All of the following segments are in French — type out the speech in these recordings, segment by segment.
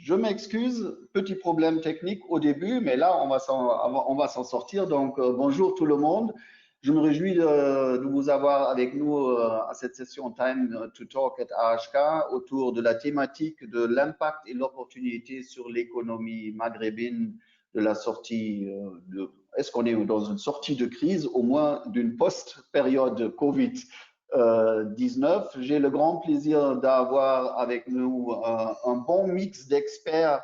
Je m'excuse, petit problème technique au début, mais là, on va s'en sortir. Donc, bonjour tout le monde. Je me réjouis de vous avoir avec nous à cette session Time to Talk at AHK autour de la thématique de l'impact et l'opportunité sur l'économie maghrébine de la sortie est-ce qu'on est dans une sortie de crise, au moins d'une post-période Covid 19. J'ai le grand plaisir d'avoir avec nous un bon mix d'experts,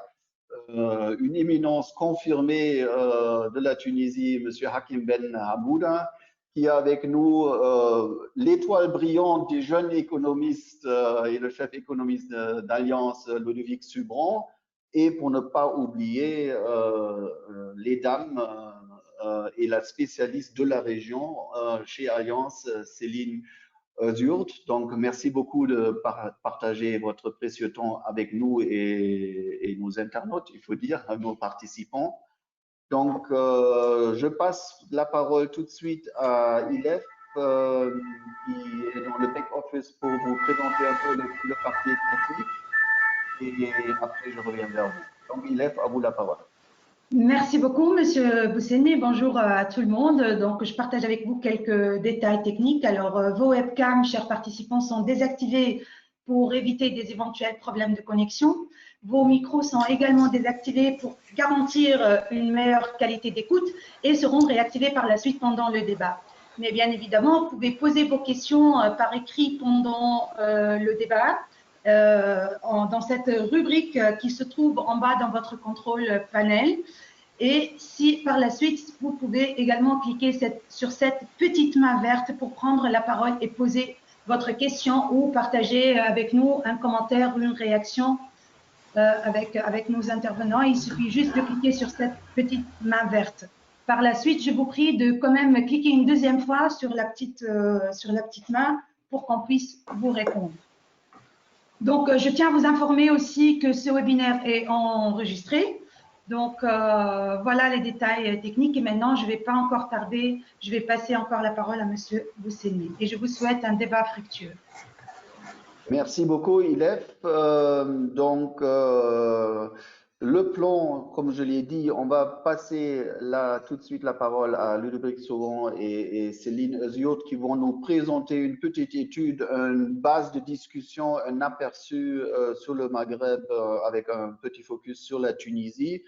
une éminence confirmée de la Tunisie, M. Hakim Ben Hamouda, qui a avec nous l'étoile brillante des jeunes économistes et le chef économiste d'Alliance, Ludovic Subran, et pour ne pas oublier les dames et la spécialiste de la région chez Alliance, Céline Zurt. Donc, merci beaucoup de partager votre précieux temps avec nous et nos internautes, il faut dire, nos participants. Donc, je passe la parole tout de suite à Ilef, qui est dans le back-office pour vous présenter un peu le parti technique. Et après, je reviens vers vous. Donc, Ilef, à vous la parole. Merci beaucoup, Monsieur Bousseni. Bonjour à tout le monde. Donc, je partage avec vous quelques détails techniques. Alors, vos webcams, chers participants, sont désactivés pour éviter des éventuels problèmes de connexion. Vos micros sont également désactivés pour garantir une meilleure qualité d'écoute et seront réactivés par la suite pendant le débat. Mais bien évidemment, vous pouvez poser vos questions par écrit pendant le débat. Dans cette rubrique qui se trouve en bas dans votre contrôle panel. Et si par la suite, vous pouvez également cliquer sur cette petite main verte pour prendre la parole et poser votre question ou partager avec nous un commentaire ou une réaction avec nos intervenants. Il suffit juste de cliquer sur cette petite main verte. Par la suite, je vous prie de quand même cliquer une deuxième fois sur la petite main pour qu'on puisse vous répondre. Donc, je tiens à vous informer aussi que ce webinaire est enregistré. Donc, voilà les détails techniques. Et maintenant, je ne vais pas encore tarder. Je vais passer encore la parole à M. Bousseni. Et je vous souhaite un débat fructueux. Merci beaucoup, Ilef. Le plan, comme je l'ai dit, on va passer tout de suite la parole à Ludovic Subran et Céline Zurt qui vont nous présenter une petite étude, une base de discussion, un aperçu sur le Maghreb avec un petit focus sur la Tunisie.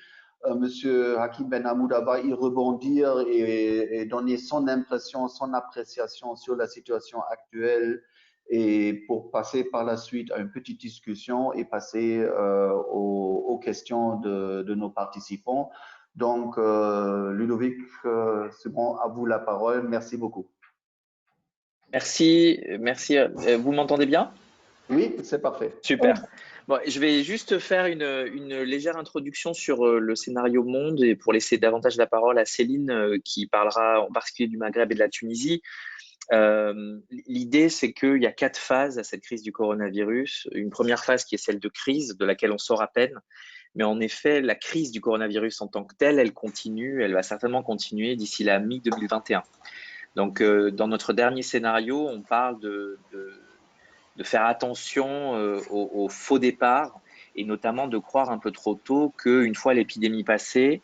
Monsieur Hakim Ben Hamouda va y rebondir et donner son impression, son appréciation sur la situation actuelle, et pour passer par la suite à une petite discussion et passer aux questions de nos participants. Donc, Ludovic, c'est bon, à vous la parole. Merci beaucoup. Merci. Vous m'entendez bien? Oui, c'est parfait. Super. Bon, je vais juste faire une légère introduction sur le scénario monde et pour laisser davantage la parole à Céline qui parlera en particulier du Maghreb et de la Tunisie. L'idée, c'est qu'il y a 4 phases à cette crise du coronavirus. Une première phase qui est celle de crise, de laquelle on sort à peine. Mais en effet, la crise du coronavirus en tant que telle, elle continue, elle va certainement continuer d'ici la mi-2021. Donc, dans notre dernier scénario, on parle de faire attention aux faux départs et notamment de croire un peu trop tôt qu'une fois l'épidémie passée,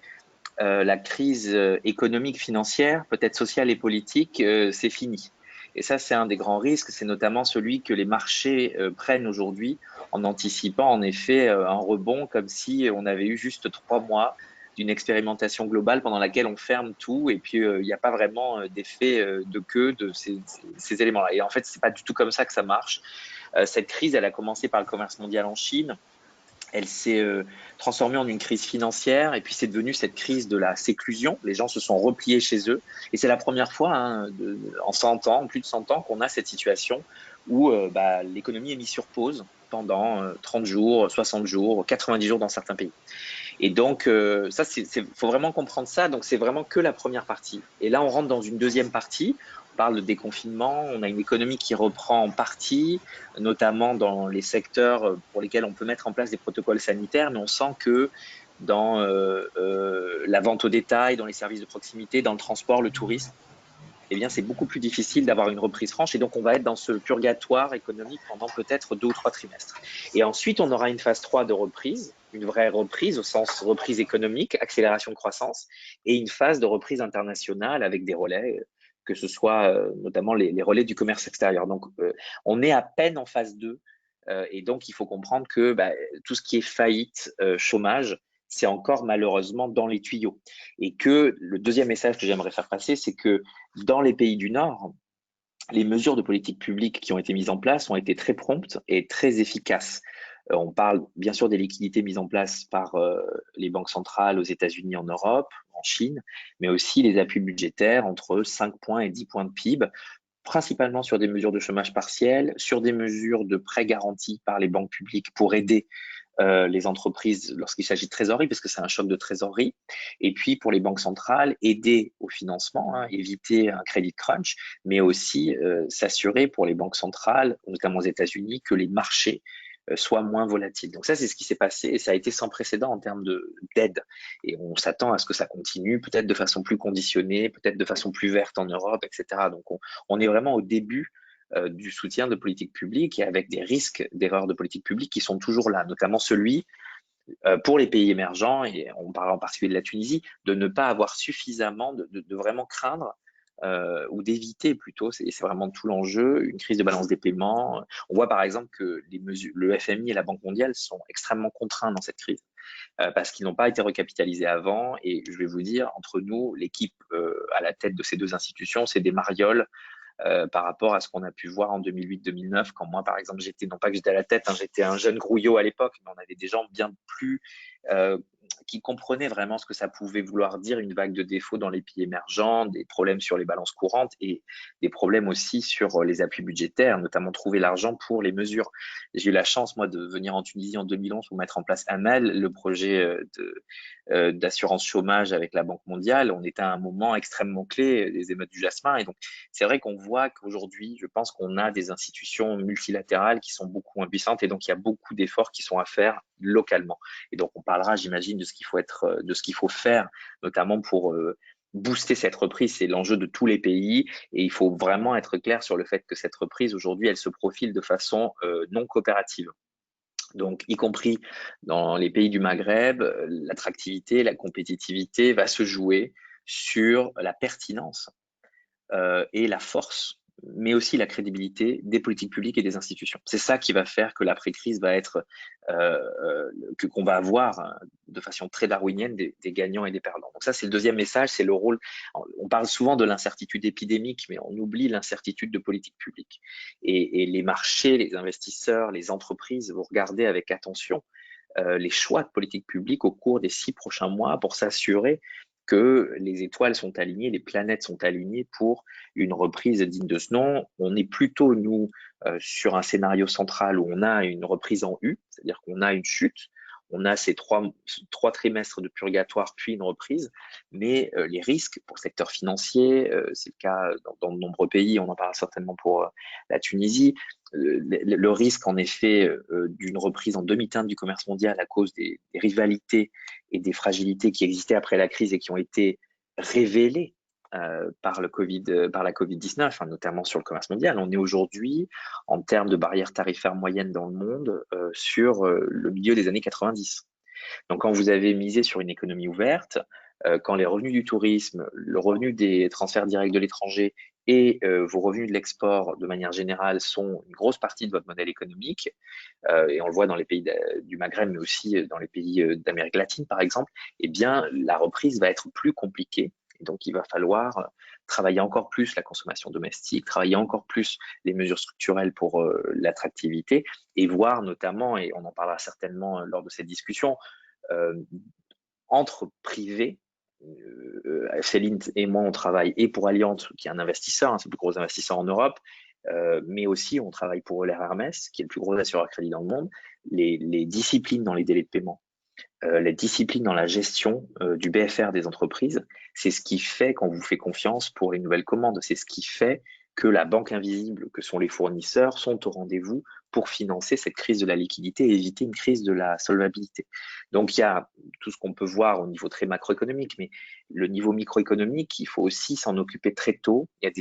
la crise économique, financière, peut-être sociale et politique, c'est fini. Et ça, c'est un des grands risques, c'est notamment celui que les marchés prennent aujourd'hui en anticipant en effet un rebond comme si on avait eu juste 3 mois d'une expérimentation globale pendant laquelle on ferme tout et puis il n'y a pas vraiment d'effet de queue de ces éléments-là. Et en fait, c'est pas du tout comme ça que ça marche. Cette crise, elle a commencé par le commerce mondial en Chine. Elle s'est transformée en une crise financière et puis c'est devenu cette crise de la séclusion. Les gens se sont repliés chez eux et c'est la première fois en 100 ans, en plus de 100 ans, qu'on a cette situation où l'économie est mise sur pause pendant 30 jours, 60 jours, 90 jours dans certains pays. Et donc, ça, faut vraiment comprendre ça. Donc, c'est vraiment que la première partie. Et là, on rentre dans une deuxième partie. On parle de déconfinement. On a une économie qui reprend en partie, notamment dans les secteurs pour lesquels on peut mettre en place des protocoles sanitaires. Mais on sent que dans la vente au détail, dans les services de proximité, dans le transport, le tourisme, eh bien, c'est beaucoup plus difficile d'avoir une reprise franche. Et donc, on va être dans ce purgatoire économique pendant peut-être 2 ou 3 trimestres. Et ensuite, on aura une phase 3 de reprise, une vraie reprise au sens reprise économique, accélération de croissance, et une phase de reprise internationale avec des relais, que ce soit notamment les relais du commerce extérieur. Donc, on est à peine en phase 2. Et donc, il faut comprendre que tout ce qui est faillite, chômage, c'est encore malheureusement dans les tuyaux. Et que le deuxième message que j'aimerais faire passer, c'est que dans les pays du Nord, les mesures de politique publique qui ont été mises en place ont été très promptes et très efficaces. On parle bien sûr des liquidités mises en place par les banques centrales aux États-Unis, en Europe, en Chine, mais aussi les appuis budgétaires entre 5 points et 10 points de PIB, principalement sur des mesures de chômage partiel, sur des mesures de prêts garantis par les banques publiques pour aider les entreprises lorsqu'il s'agit de trésorerie, parce que c'est un choc de trésorerie, et puis pour les banques centrales, aider au financement, éviter un crédit crunch, mais aussi s'assurer pour les banques centrales, notamment aux États-Unis, que les marchés soient moins volatiles. Donc ça, c'est ce qui s'est passé et ça a été sans précédent en termes d'aide. Et on s'attend à ce que ça continue, peut-être de façon plus conditionnée, peut-être de façon plus verte en Europe, etc. Donc on est vraiment au début du soutien de politique publique et avec des risques d'erreurs de politique publique qui sont toujours là, notamment celui pour les pays émergents, et on parle en particulier de la Tunisie, de ne pas avoir suffisamment, de vraiment craindre ou d'éviter plutôt, c'est vraiment tout l'enjeu, une crise de balance des paiements. On voit par exemple que le FMI et la Banque mondiale sont extrêmement contraints dans cette crise parce qu'ils n'ont pas été recapitalisés avant. Et je vais vous dire, entre nous, l'équipe à la tête de ces 2 institutions, c'est des marioles par rapport à ce qu'on a pu voir en 2008-2009, quand moi, par exemple, non pas que j'étais à la tête, j'étais un jeune grouillot à l'époque, mais on avait des gens bien plus qui comprenaient vraiment ce que ça pouvait vouloir dire une vague de défauts dans les pays émergents, des problèmes sur les balances courantes et des problèmes aussi sur les appuis budgétaires, notamment trouver l'argent pour les mesures. J'ai eu la chance, moi, de venir en Tunisie en 2011 pour mettre en place AMEL, le projet d'assurance chômage avec la Banque mondiale. On était à un moment extrêmement clé des émeutes du Jasmin. Et donc, c'est vrai qu'on voit qu'aujourd'hui, je pense qu'on a des institutions multilatérales qui sont beaucoup impuissantes et donc il y a beaucoup d'efforts qui sont à faire localement. Et donc, on parlera, j'imagine, de ce qu'il faut faire, notamment pour booster cette reprise. C'est l'enjeu de tous les pays et il faut vraiment être clair sur le fait que cette reprise, aujourd'hui, elle se profile de façon non coopérative. Donc, y compris dans les pays du Maghreb, l'attractivité, la compétitivité va se jouer sur la pertinence et la force, mais aussi la crédibilité des politiques publiques et des institutions. C'est ça qui va faire que l'après-crise va être, qu'on va avoir de façon très darwinienne des gagnants et des perdants. Donc ça, c'est le deuxième message, c'est le rôle. On parle souvent de l'incertitude épidémique, mais on oublie l'incertitude de politique publique. Et les marchés, les investisseurs, les entreprises vont regarder avec attention les choix de politique publique au cours des 6 prochains mois pour s'assurer que les étoiles sont alignées, les planètes sont alignées pour une reprise digne de ce nom. On est plutôt, nous, sur un scénario central où on a une reprise en U, c'est-à-dire qu'on a une chute, on a ces trois trimestres de purgatoire puis une reprise, mais les risques pour le secteur financier, c'est le cas dans de nombreux pays, on en parlera certainement pour la Tunisie, le risque en effet d'une reprise en demi-teinte du commerce mondial à cause des rivalités et des fragilités qui existaient après la crise et qui ont été révélées par la Covid-19, notamment sur le commerce mondial. On est aujourd'hui, en termes de barrières tarifaires moyennes dans le monde, sur le milieu des années 90. Donc, quand vous avez misé sur une économie ouverte, quand les revenus du tourisme, le revenu des transferts directs de l'étranger et vos revenus de l'export, de manière générale, sont une grosse partie de votre modèle économique, et on le voit dans les pays du Maghreb, mais aussi dans les pays d'Amérique latine, par exemple, eh bien, la reprise va être plus compliquée. Et donc, il va falloir travailler encore plus la consommation domestique, travailler encore plus les mesures structurelles pour l'attractivité et voir notamment, et on en parlera certainement lors de cette discussion, entre privés. Céline et moi, on travaille et pour Allianz, qui est un investisseur, c'est le plus gros investisseur en Europe, mais aussi on travaille pour Euler Hermès, qui est le plus gros assureur crédit dans le monde. Les disciplines dans les délais de paiement, les disciplines dans la gestion du BFR des entreprises, c'est ce qui fait qu'on vous fait confiance pour les nouvelles commandes. C'est ce qui fait que la banque invisible, que sont les fournisseurs, sont au rendez-vous pour financer cette crise de la liquidité et éviter une crise de la solvabilité. Donc il y a tout ce qu'on peut voir au niveau très macroéconomique, mais le niveau microéconomique, il faut aussi s'en occuper très tôt. Il y a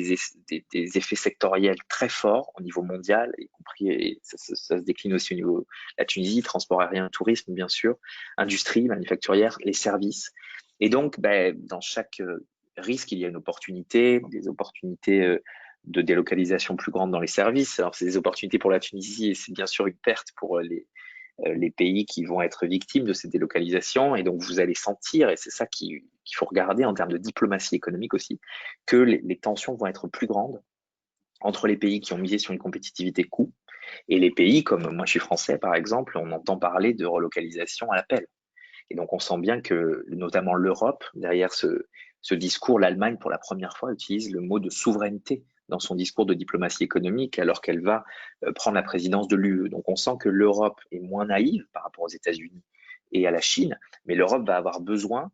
des effets sectoriels très forts au niveau mondial, y compris, et ça se décline aussi au niveau de la Tunisie, transport aérien, tourisme bien sûr, industrie, manufacturière, les services. Et donc, dans chaque risque, il y a une opportunité, des opportunités de délocalisation plus grande dans les services. Alors, c'est des opportunités pour la Tunisie et c'est bien sûr une perte pour les pays qui vont être victimes de ces délocalisations. Et donc, vous allez sentir, et c'est ça qu'il faut regarder en termes de diplomatie économique aussi, que les tensions vont être plus grandes entre les pays qui ont misé sur une compétitivité coût et les pays comme moi, je suis français par exemple, on entend parler de relocalisation à l'appel. Et donc, on sent bien que, notamment l'Europe, derrière ce discours, l'Allemagne, pour la première fois, utilise le mot de souveraineté dans son discours de diplomatie économique, alors qu'elle va prendre la présidence de l'UE. Donc, on sent que l'Europe est moins naïve par rapport aux États-Unis et à la Chine, mais l'Europe va avoir besoin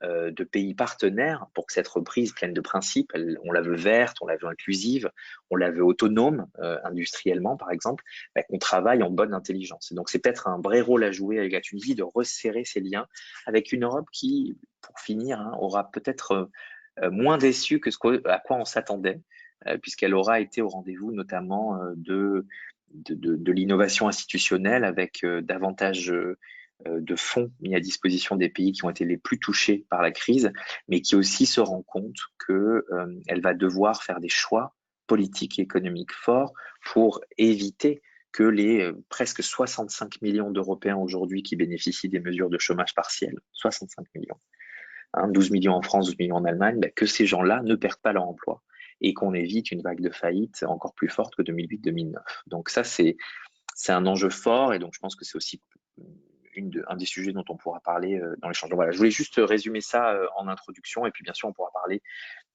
de pays partenaires pour que cette reprise pleine de principes, on la veut verte, on la veut inclusive, on la veut autonome industriellement par exemple, qu'on travaille en bonne intelligence. Et donc c'est peut-être un vrai rôle à jouer avec la Tunisie de resserrer ses liens avec une Europe qui, pour finir, aura peut-être moins déçu que à quoi on s'attendait, puisqu'elle aura été au rendez-vous notamment de l'innovation institutionnelle avec davantage de fonds mis à disposition des pays qui ont été les plus touchés par la crise, mais qui aussi se rend compte qu'elle va devoir faire des choix politiques et économiques forts pour éviter que les presque 65 millions d'Européens aujourd'hui qui bénéficient des mesures de chômage partiel, 65 millions, 12 millions en France, 12 millions en Allemagne, que ces gens-là ne perdent pas leur emploi et qu'on évite une vague de faillite encore plus forte que 2008-2009. Donc ça, c'est un enjeu fort et donc je pense que c'est aussi un des sujets dont on pourra parler dans l'échange. Donc voilà, je voulais juste résumer ça en introduction et puis bien sûr on pourra parler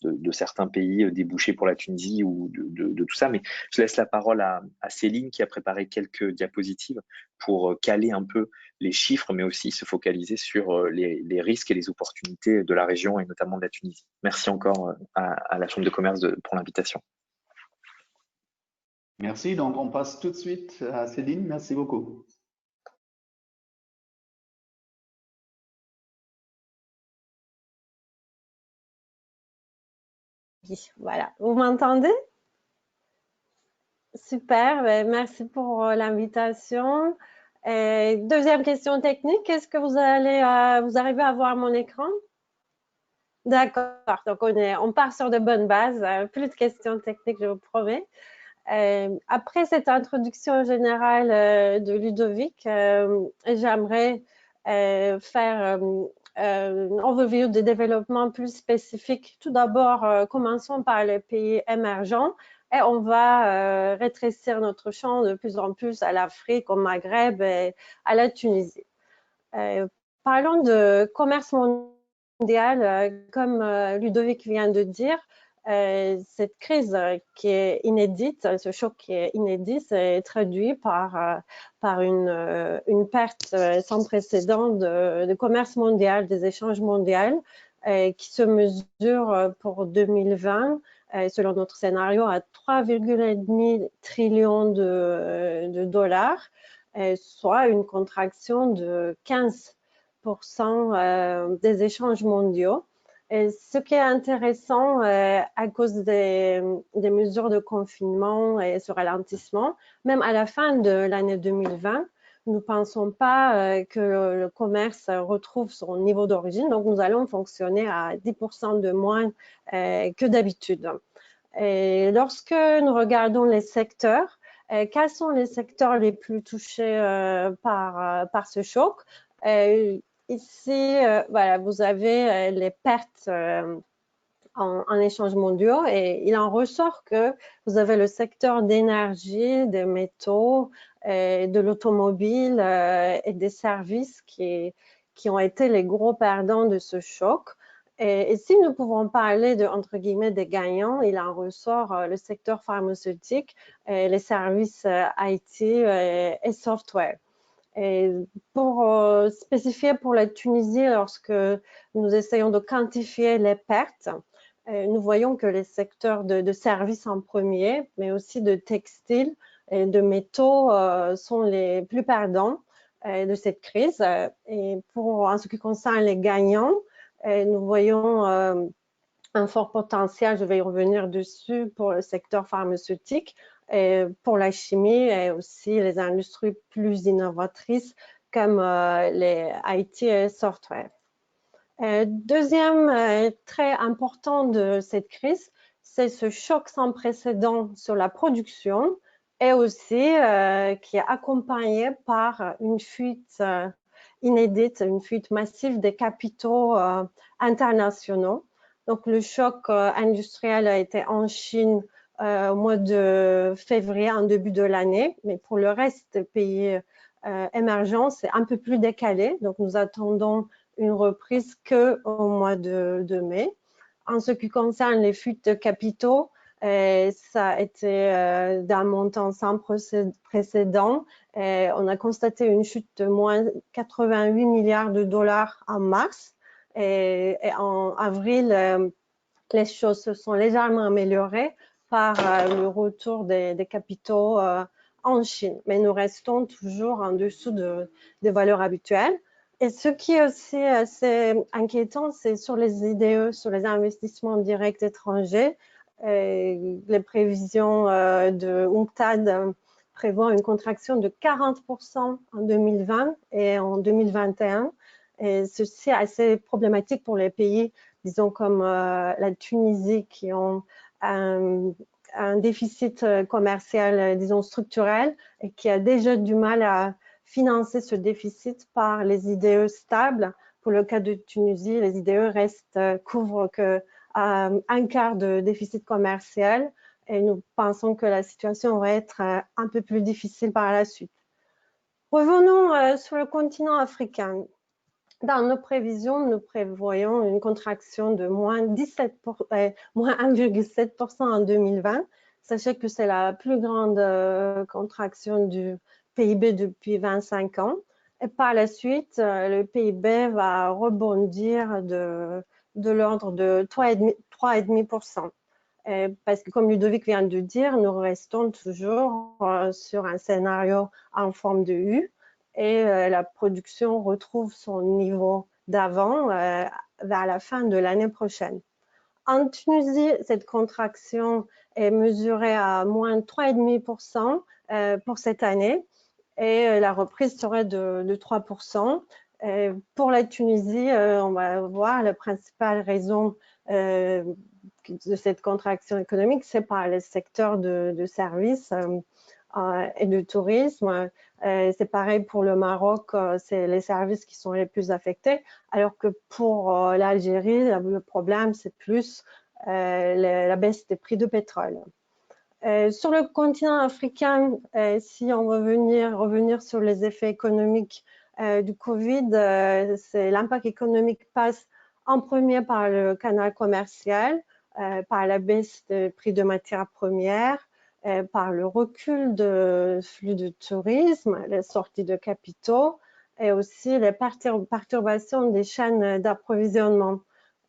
de certains pays débouchés pour la Tunisie ou de tout ça, mais je laisse la parole à Céline qui a préparé quelques diapositives pour caler un peu les chiffres, mais aussi se focaliser sur les risques et les opportunités de la région et notamment de la Tunisie. Merci encore à la Chambre de commerce pour l'invitation. Merci, donc on passe tout de suite à Céline, merci beaucoup. Voilà, vous m'entendez? Super, merci pour l'invitation. Deuxième question technique, est-ce que vous arrivez à voir mon écran? D'accord, donc on part sur de bonnes bases, plus de questions techniques, je vous promets. Après cette introduction générale de Ludovic, j'aimerais faire une overview des développements plus spécifiques. Tout d'abord, commençons par les pays émergents et on va rétrécir notre champ de plus en plus à l'Afrique, au Maghreb et à la Tunisie. Parlons de commerce mondial, comme Ludovic vient de dire. Cette crise qui est inédite, ce choc qui est inédit, c'est traduit par une perte sans précédent de commerce mondial, des échanges mondiaux qui se mesurent pour 2020, selon notre scénario, à 3,5 trillions de dollars, soit une contraction de 15% des échanges mondiaux. Et ce qui est intéressant à cause des mesures de confinement et ce ralentissement, même à la fin de l'année 2020, nous ne pensons pas que le commerce retrouve son niveau d'origine, donc nous allons fonctionner à 10% de moins que d'habitude. Et lorsque nous regardons les secteurs, quels sont les secteurs les plus touchés par ce choc? Ici, voilà, vous avez les pertes en échanges mondiaux et il en ressort que vous avez le secteur d'énergie, des métaux, de l'automobile et des services qui ont été les gros perdants de ce choc. Et si nous pouvons parler de, entre guillemets, des gagnants, il en ressort le secteur pharmaceutique, les services IT et software. Et pour spécifier pour la Tunisie, lorsque nous essayons de quantifier les pertes, nous voyons que les secteurs de services en premier, mais aussi de textiles et de métaux sont les plus perdants de cette crise. Et en ce qui concerne les gagnants, nous voyons un fort potentiel, je vais y revenir dessus, pour le secteur pharmaceutique, et pour la chimie et aussi les industries plus innovatrices comme les IT et software. Deuxième trait important de cette crise, c'est ce choc sans précédent sur la production et aussi qui est accompagné par une fuite inédite, une fuite massive des capitaux internationaux. Donc, le choc industriel a été en Chine au mois de février, en début de l'année, mais pour le reste des pays émergents, c'est un peu plus décalé. Donc, nous attendons une reprise qu'au mois de mai. En ce qui concerne les fuites de capitaux, ça a été d'un montant sans précédent. On a constaté une chute de moins 88 milliards de dollars en mars. Et en avril, les choses se sont légèrement améliorées par le retour des capitaux en Chine. Mais nous restons toujours en dessous des valeurs habituelles. Et ce qui est aussi assez inquiétant, c'est sur les IDE, sur les investissements directs étrangers. Les prévisions de UNCTAD prévoient une contraction de 40% en 2020 et en 2021. Et ceci est assez problématique pour les pays, disons, comme la Tunisie, qui ont un déficit commercial, disons, structurel, et qui a déjà du mal à financer ce déficit par les IDE stables. Pour le cas de Tunisie, les IDE couvrent que un quart de déficit commercial, et nous pensons que la situation va être un peu plus difficile par la suite. Revenons sur le continent africain. Dans nos prévisions, nous prévoyons une contraction de moins 1,7% en 2020. Sachez que c'est la plus grande contraction du PIB depuis 25 ans. Et par la suite, le PIB va rebondir de l'ordre de 3,5%. Parce que, comme Ludovic vient de dire, nous restons toujours sur un scénario en forme de U, et la production retrouve son niveau d'avant vers la fin de l'année prochaine. En Tunisie, cette contraction est mesurée à moins 3,5% pour cette année, et la reprise serait de 3%. Pour la Tunisie, on va voir la principale raison de cette contraction économique, c'est par les secteurs de services et de tourisme. C'est pareil pour le Maroc, c'est les services qui sont les plus affectés, alors que pour l'Algérie, le problème, c'est plus la baisse des prix de pétrole. Sur le continent africain, si on veut revenir sur les effets économiques du Covid, l'impact économique passe en premier par le canal commercial, par la baisse des prix de matières premières, par le recul de flux de tourisme, les sorties de capitaux, et aussi les perturbations des chaînes d'approvisionnement.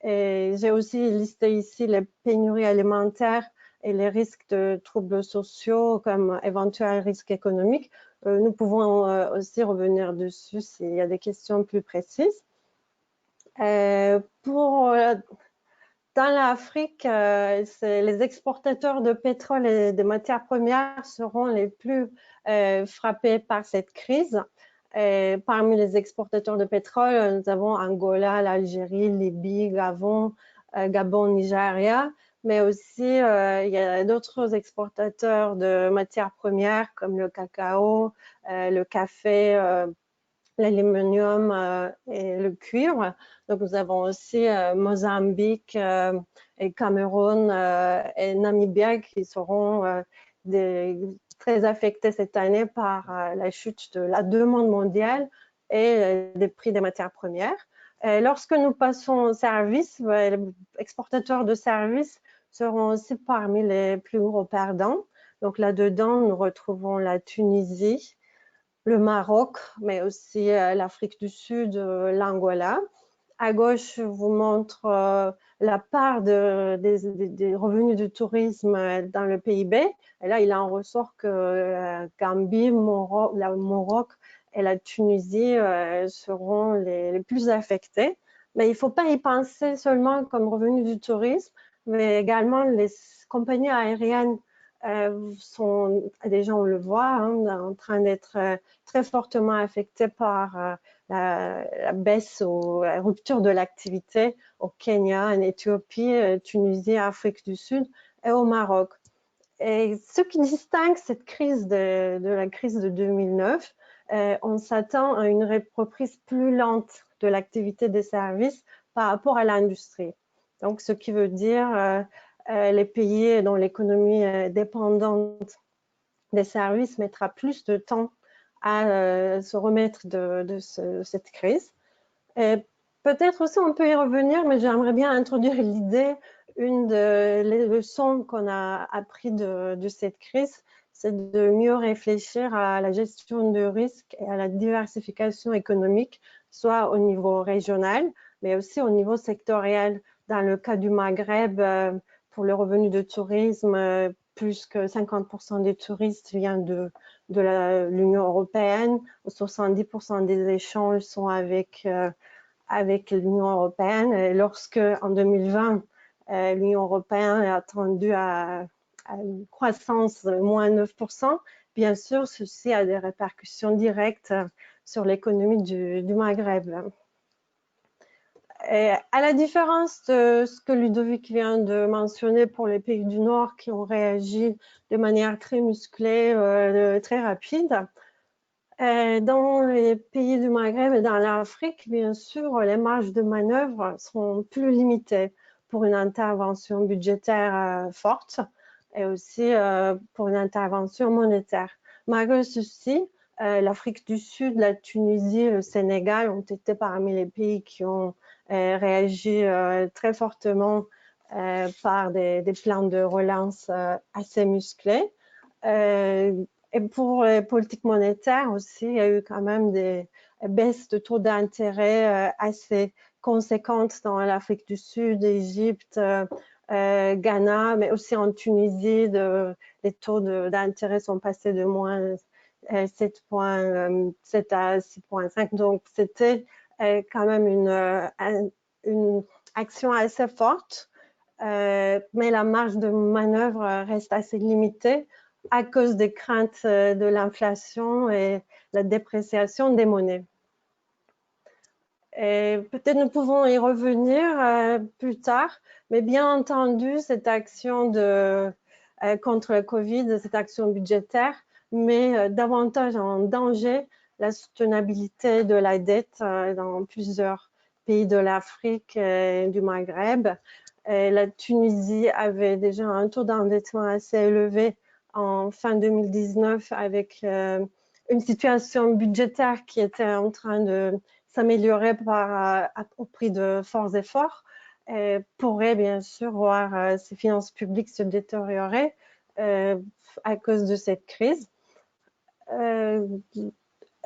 J'ai aussi listé ici les pénuries alimentaires et les risques de troubles sociaux comme éventuels risques économiques. Nous pouvons aussi revenir dessus s'il y a des questions plus précises. Dans l'Afrique, les exportateurs de pétrole et de matières premières seront les plus frappés par cette crise. Parmi les exportateurs de pétrole, nous avons Angola, l'Algérie, Libye, Gabon, Nigeria, mais aussi il y a d'autres exportateurs de matières premières comme le cacao, le café, l'aluminium et le cuivre. Donc, nous avons aussi Mozambique et Cameroun et Namibia qui seront très affectés cette année par la chute de la demande mondiale et des prix des matières premières. Lorsque nous passons aux services, les exportateurs de services seront aussi parmi les plus gros perdants. Donc, là-dedans, nous retrouvons la Tunisie, le Maroc, mais aussi l'Afrique du Sud, l'Angola. À gauche, je vous montre la part des revenus du tourisme dans le PIB. Et là, il en ressort que Gambie, Maroc et la Tunisie seront les plus affectés. Mais il ne faut pas y penser seulement comme revenu du tourisme, mais également les compagnies aériennes sont, déjà on le voit, hein, en train d'être très fortement affectées par la baisse ou la rupture de l'activité au Kenya, en Éthiopie, Tunisie, Afrique du Sud et au Maroc. Et ce qui distingue cette crise de la crise de 2009, on s'attend à une reprise plus lente de l'activité des services par rapport à l'industrie. Donc, ce qui veut dire les pays dont l'économie est dépendante des services mettra plus de temps à se remettre de cette crise. Peut-être aussi on peut y revenir, mais j'aimerais bien introduire l'idée, une des leçons qu'on a appris de cette crise, c'est de mieux réfléchir à la gestion de risques et à la diversification économique, soit au niveau régional, mais aussi au niveau sectoriel. Dans le cas du Maghreb, pour le revenu de tourisme, plus que 50% des touristes viennent de l'Union européenne, 70% des échanges sont avec l'Union européenne. Et lorsque, en 2020, l'Union européenne est attendue à une croissance de moins 9%, bien sûr, ceci a des répercussions directes sur l'économie du Maghreb. Et à la différence de ce que Ludovic vient de mentionner pour les pays du Nord qui ont réagi de manière très musclée, très rapide, dans les pays du Maghreb et dans l'Afrique, bien sûr, les marges de manœuvre sont plus limitées pour une intervention budgétaire forte et aussi pour une intervention monétaire. Malgré ceci, l'Afrique du Sud, la Tunisie, le Sénégal ont été parmi les pays qui ont réagi très fortement par des plans de relance assez musclés. Et pour les politiques monétaires aussi, il y a eu quand même des baisses de taux d'intérêt assez conséquentes dans l'Afrique du Sud, l'Égypte, Ghana, mais aussi en Tunisie, les taux d'intérêt sont passés de moins 7,7 à 6,5. Donc, c'était quand même une action assez forte, mais la marge de manœuvre reste assez limitée à cause des craintes de l'inflation et la dépréciation des monnaies. Peut-être nous pouvons y revenir plus tard, mais bien entendu, cette action contre le Covid, cette action budgétaire, met davantage en danger la soutenabilité de la dette dans plusieurs pays de l'Afrique et du Maghreb. La Tunisie avait déjà un taux d'endettement assez élevé en fin 2019 avec une situation budgétaire qui était en train de s'améliorer au prix de forts efforts, pourrait bien sûr voir ses finances publiques se détériorer à cause de cette crise.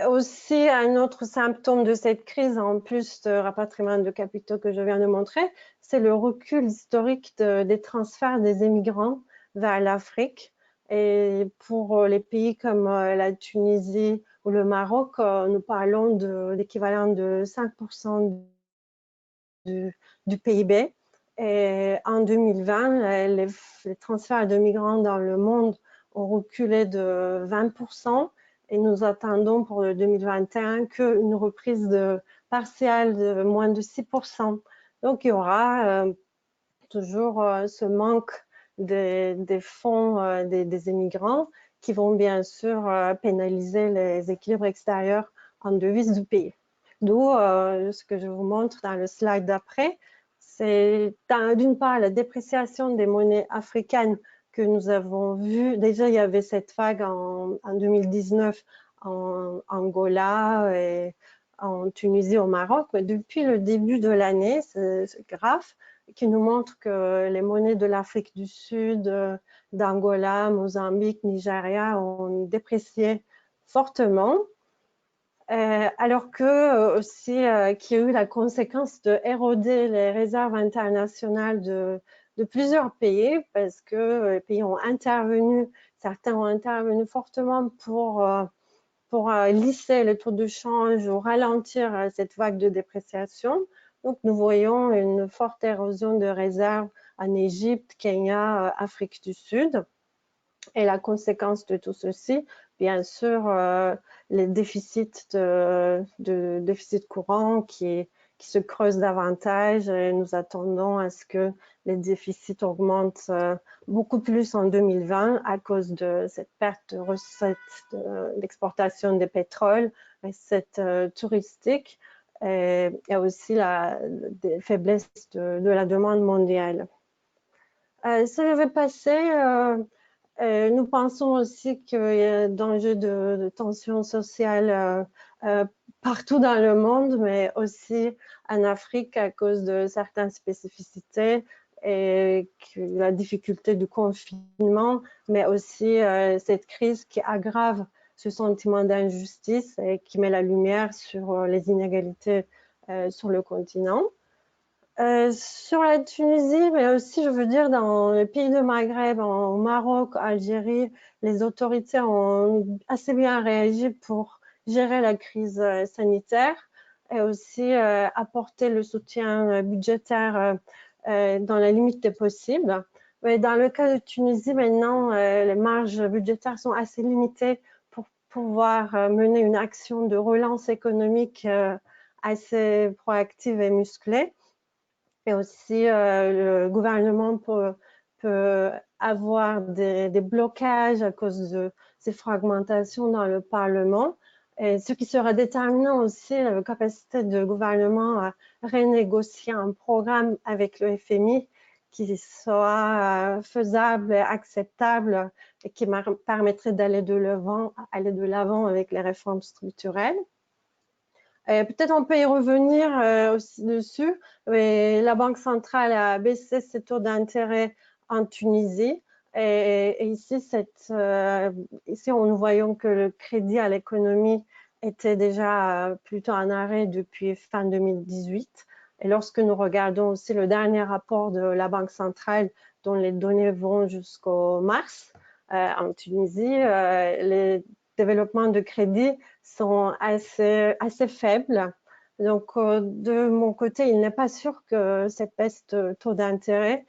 Aussi, un autre symptôme de cette crise, en plus de rapatriement de capitaux que je viens de montrer, c'est le recul historique des transferts des émigrants vers l'Afrique. Et pour les pays comme la Tunisie ou le Maroc, nous parlons de l'équivalent de 5% du PIB. Et en 2020, les transferts de migrants dans le monde ont reculé de 20%. Et nous attendons pour le 2021 qu'une reprise partielle de moins de 6%. Donc, il y aura toujours ce manque des fonds des immigrants qui vont bien sûr pénaliser les équilibres extérieurs en devises du pays. D'où ce que je vous montre dans le slide d'après, c'est d'une part la dépréciation des monnaies africaines que nous avons vu. Déjà, il y avait cette vague en 2019 en Angola et en Tunisie, au Maroc. Mais depuis le début de l'année, ce graphe qui nous montre que les monnaies de l'Afrique du Sud, d'Angola, Mozambique, Nigeria ont déprécié fortement. alors que aussi qui a eu la conséquence de éroder les réserves internationales de plusieurs pays, parce que les pays ont intervenu, certains ont intervenu fortement pour lisser le taux de change ou ralentir cette vague de dépréciation. Donc, nous voyons une forte érosion de réserves en Égypte, Kenya, Afrique du Sud. Et la conséquence de tout ceci, bien sûr, les déficits de déficit courant qui se creusent davantage. Et nous attendons à ce que les déficits augmentent beaucoup plus en 2020 à cause de cette perte de recettes d'exportation des pétroles, cette touristique, et aussi des faiblesses de la demande mondiale. Ça je vais passer. Nous pensons aussi qu'il y a d'enjeux de tensions sociales partout dans le monde, mais aussi en Afrique à cause de certaines spécificités et la difficulté du confinement, mais aussi cette crise qui aggrave ce sentiment d'injustice et qui met la lumière sur les inégalités sur le continent. Sur la Tunisie, mais aussi, je veux dire, dans les pays de Maghreb, au Maroc, Algérie, les autorités ont assez bien réagi pour gérer la crise sanitaire et aussi apporter le soutien budgétaire dans la limite des possibles. Mais dans le cas de Tunisie, maintenant, les marges budgétaires sont assez limitées pour pouvoir mener une action de relance économique assez proactive et musclée. Et aussi, le gouvernement peut avoir des blocages à cause de ces fragmentations dans le Parlement. Et ce qui sera déterminant aussi, la capacité du gouvernement à renégocier un programme avec le FMI qui soit faisable et acceptable et qui permettrait d'aller de l'avant avec les réformes structurelles. Peut-être on peut y revenir aussi dessus. Mais la Banque centrale a baissé ses taux d'intérêt en Tunisie. Et ici, nous voyons que le crédit à l'économie était déjà plutôt en arrêt depuis fin 2018. Et lorsque nous regardons aussi le dernier rapport de la Banque centrale, dont les données vont jusqu'au mars, en Tunisie, les développements de crédit sont assez faibles. Donc, de mon côté, il n'est pas sûr que cette baisse de taux d'intérêt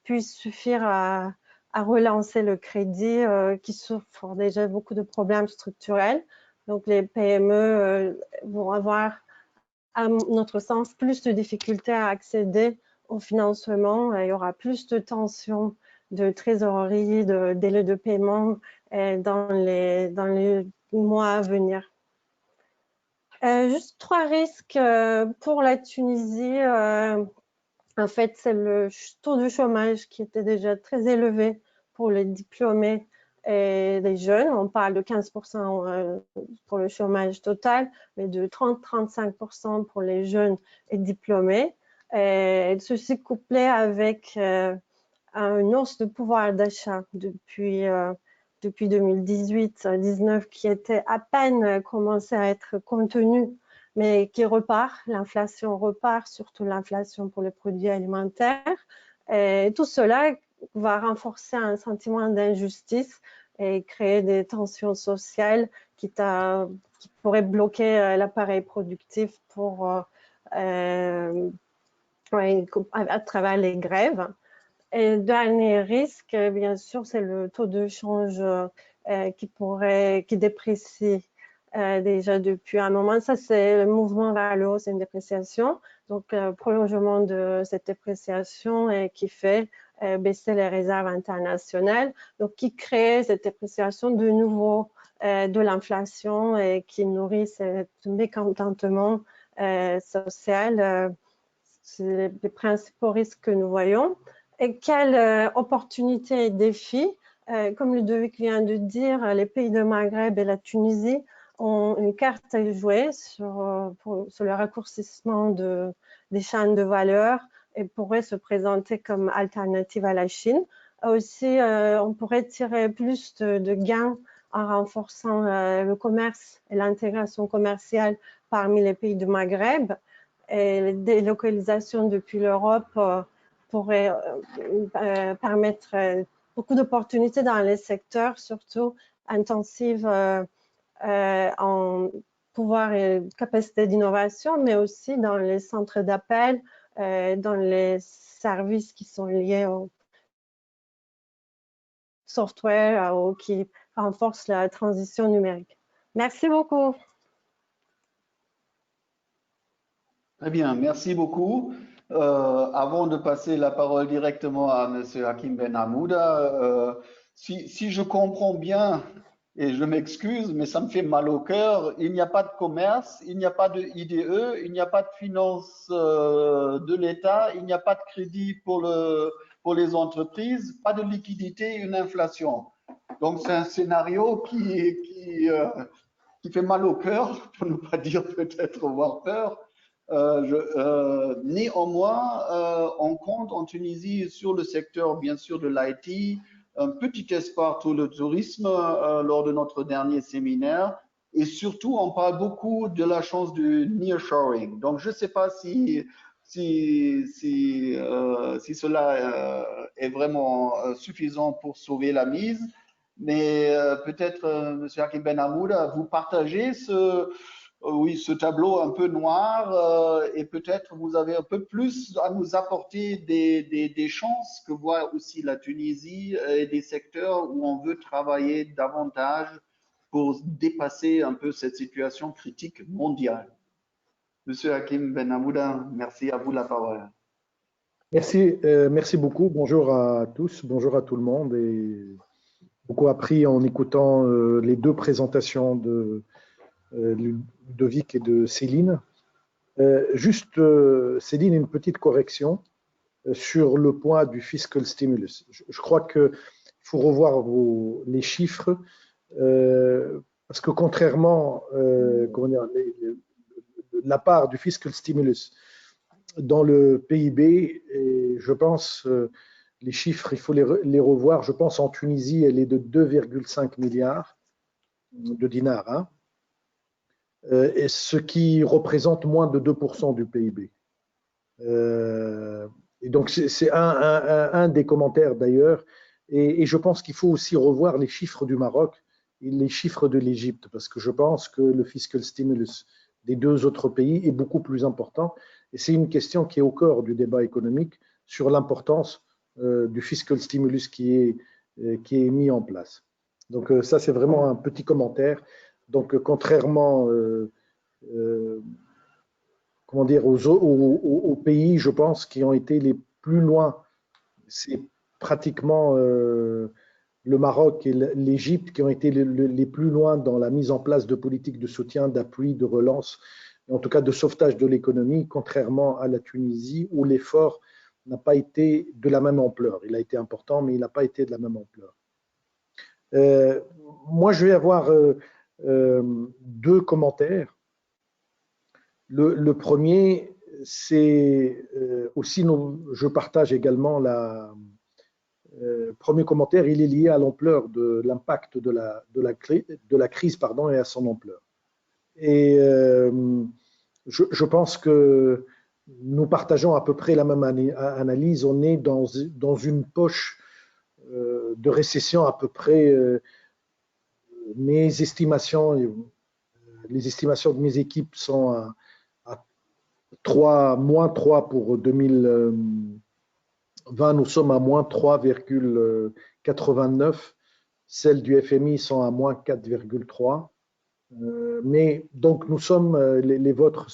puisse suffire à relancer le crédit qui souffre déjà beaucoup de problèmes structurels. Donc, les PME vont avoir, à notre sens, plus de difficultés à accéder au financement. Il y aura plus de tensions de trésorerie, de délais de paiement dans les mois à venir. Juste 3 risques pour la Tunisie. En fait, c'est le taux de chômage qui était déjà très élevé pour les diplômés et les jeunes. On parle de 15% pour le chômage total, mais de 30-35% pour les jeunes et diplômés. Et ceci couplé avec une hausse de pouvoir d'achat depuis 2018-19 qui était à peine commencé à être contenu, mais qui repart. L'inflation repart, surtout l'inflation pour les produits alimentaires. Et tout cela va renforcer un sentiment d'injustice et créer des tensions sociales qui pourraient bloquer l'appareil productif à travers les grèves. Et le dernier risque, bien sûr, c'est le taux de change qui déprécie déjà depuis un moment. Ça, c'est le mouvement vers le haut, c'est une dépréciation. Donc, prolongement de cette dépréciation qui fait baisser les réserves internationales, donc qui crée cette dépréciation de nouveau de l'inflation et qui nourrit ce mécontentement social. C'est les principaux risques que nous voyons. Et quelles opportunités et défis? Comme Ludovic vient de dire, les pays de Maghreb et la Tunisie ont une carte à jouer sur le raccourcissement des chaînes de valeur et pourraient se présenter comme alternative à la Chine. Aussi, on pourrait tirer plus de gains en renforçant le commerce et l'intégration commerciale parmi les pays du Maghreb. Et les délocalisations depuis l'Europe pourraient permettre beaucoup d'opportunités dans les secteurs, surtout intensifs en pouvoir et capacité d'innovation, mais aussi dans les centres d'appel, dans les services qui sont liés au software ou qui renforcent la transition numérique. Merci beaucoup. Très bien, merci beaucoup. Avant de passer la parole directement à M. Hakim Ben Hamouda, si je comprends bien, et je m'excuse, mais ça me fait mal au cœur, il n'y a pas de commerce, il n'y a pas de IDE, il n'y a pas de finance de l'État, il n'y a pas de crédit pour les entreprises, pas de liquidité, une inflation. Donc c'est un scénario qui fait mal au cœur, pour ne pas dire peut-être avoir peur. Néanmoins, on compte en Tunisie sur le secteur, bien sûr, de l'IT, un petit espoir pour le tourisme lors de notre dernier séminaire. Et surtout, on parle beaucoup de la chance du nearshoring. Donc, je ne sais pas si cela est vraiment suffisant pour sauver la mise, mais peut-être, M. Hakim Ben Hamouda, vous partagez ce tableau un peu noir et peut-être vous avez un peu plus à nous apporter des chances que voit aussi la Tunisie et des secteurs où on veut travailler davantage pour dépasser un peu cette situation critique mondiale. Monsieur Hakim Ben Hamouda, merci, à vous la parole. Merci, merci beaucoup. Bonjour à tous, bonjour à tout le monde. Et beaucoup appris en écoutant les deux présentations de Ludovic et de Céline. Juste, Céline, une petite correction sur le point du fiscal stimulus. Je crois qu'il faut revoir les chiffres parce que contrairement, comment dire, la part du fiscal stimulus dans le PIB, et je pense, les chiffres, il faut les revoir. Je pense en Tunisie, elle est de 2,5 milliards de dinars, hein, et ce qui représente moins de 2% du PIB. Et donc, c'est un des commentaires d'ailleurs. Et je pense qu'il faut aussi revoir les chiffres du Maroc et les chiffres de l'Égypte, parce que je pense que le fiscal stimulus des deux autres pays est beaucoup plus important. Et c'est une question qui est au cœur du débat économique sur l'importance du fiscal stimulus qui est mis en place. Donc ça, c'est vraiment un petit commentaire. Donc contrairement comment dire, aux pays, je pense, qui ont été les plus loin, c'est pratiquement le Maroc et l'Égypte qui ont été les plus loin dans la mise en place de politiques de soutien, d'appui, de relance, en tout cas de sauvetage de l'économie, contrairement à la Tunisie où l'effort n'a pas été de la même ampleur. Il a été important, mais il n'a pas été de la même ampleur. Moi, je vais avoir deux commentaires. Le premier, c'est aussi, je partage également premier commentaire, il est lié à l'ampleur de l'impact de la crise et à son ampleur. Et je pense que nous partageons à peu près la même analyse. On est dans une poche de récession à peu près. Mes estimations, les estimations de mes équipes sont à moins 3 pour 2020, nous sommes à moins 3,89. Celles du FMI sont à moins 4,3. Mais donc nous sommes, les vôtres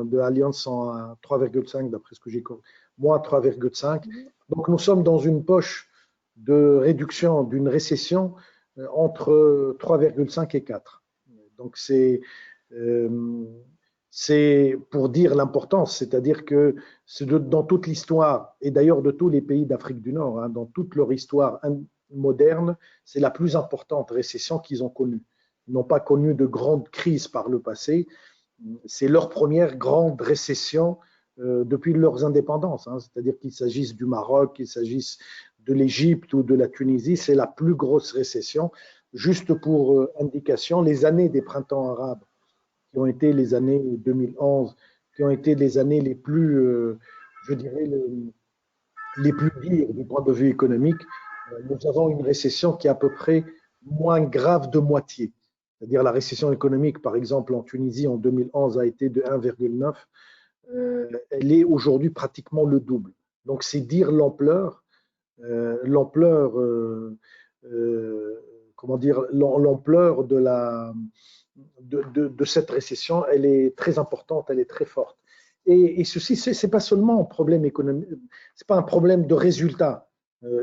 de Allianz sont à 3,5 d'après ce que j'ai compris, moins 3,5. Donc nous sommes dans une poche de réduction d'une récession entre 3,5 et 4. Donc c'est pour dire l'importance, c'est-à-dire que dans toute l'histoire, et d'ailleurs de tous les pays d'Afrique du Nord, hein, dans toute leur histoire moderne, c'est la plus importante récession qu'ils ont connue. Ils n'ont pas connu de grandes crises par le passé. C'est leur première grande récession depuis leurs indépendances. Hein. C'est-à-dire qu'il s'agisse du Maroc, qu'il s'agisse de l'Égypte ou de la Tunisie, c'est la plus grosse récession. juste pour indication, les années des printemps arabes, qui ont été les années 2011, qui ont été les années les plus, je dirais, les plus dures du point de vue économique, nous avons une récession qui est à peu près moins grave de moitié. C'est-à-dire la récession économique, par exemple, en Tunisie en 2011 a été de 1,9. Elle est aujourd'hui pratiquement le double. Donc, c'est dire l'ampleur, comment dire, l'ampleur de cette récession. Elle est très importante, elle est très forte. Et ceci, c'est pas seulement un problème économique, c'est pas un problème de résultat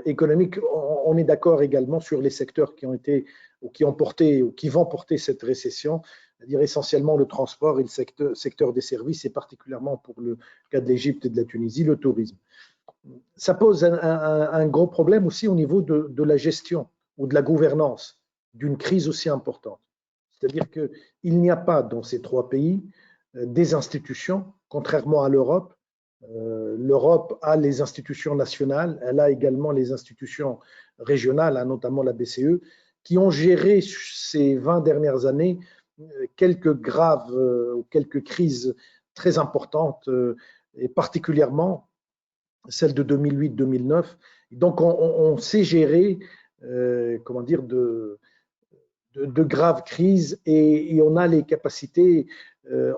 économique. On est d'accord également sur les secteurs qui ont été ou qui ont porté ou qui vont porter cette récession, c'est-à-dire essentiellement le transport et le secteur des services, et particulièrement pour le cas de l'Égypte et de la Tunisie, le tourisme. Ça pose un gros problème aussi au niveau de la gestion ou de la gouvernance d'une crise aussi importante. C'est-à-dire qu'il n'y a pas dans ces trois pays des institutions, contrairement à l'Europe. L'Europe a les institutions nationales, elle a également les institutions régionales, notamment la BCE, qui ont géré ces 20 dernières années quelques graves ou quelques crises très importantes, et particulièrement celle de 2008-2009. Donc, on sait gérer, comment dire, de graves crises, et on a les capacités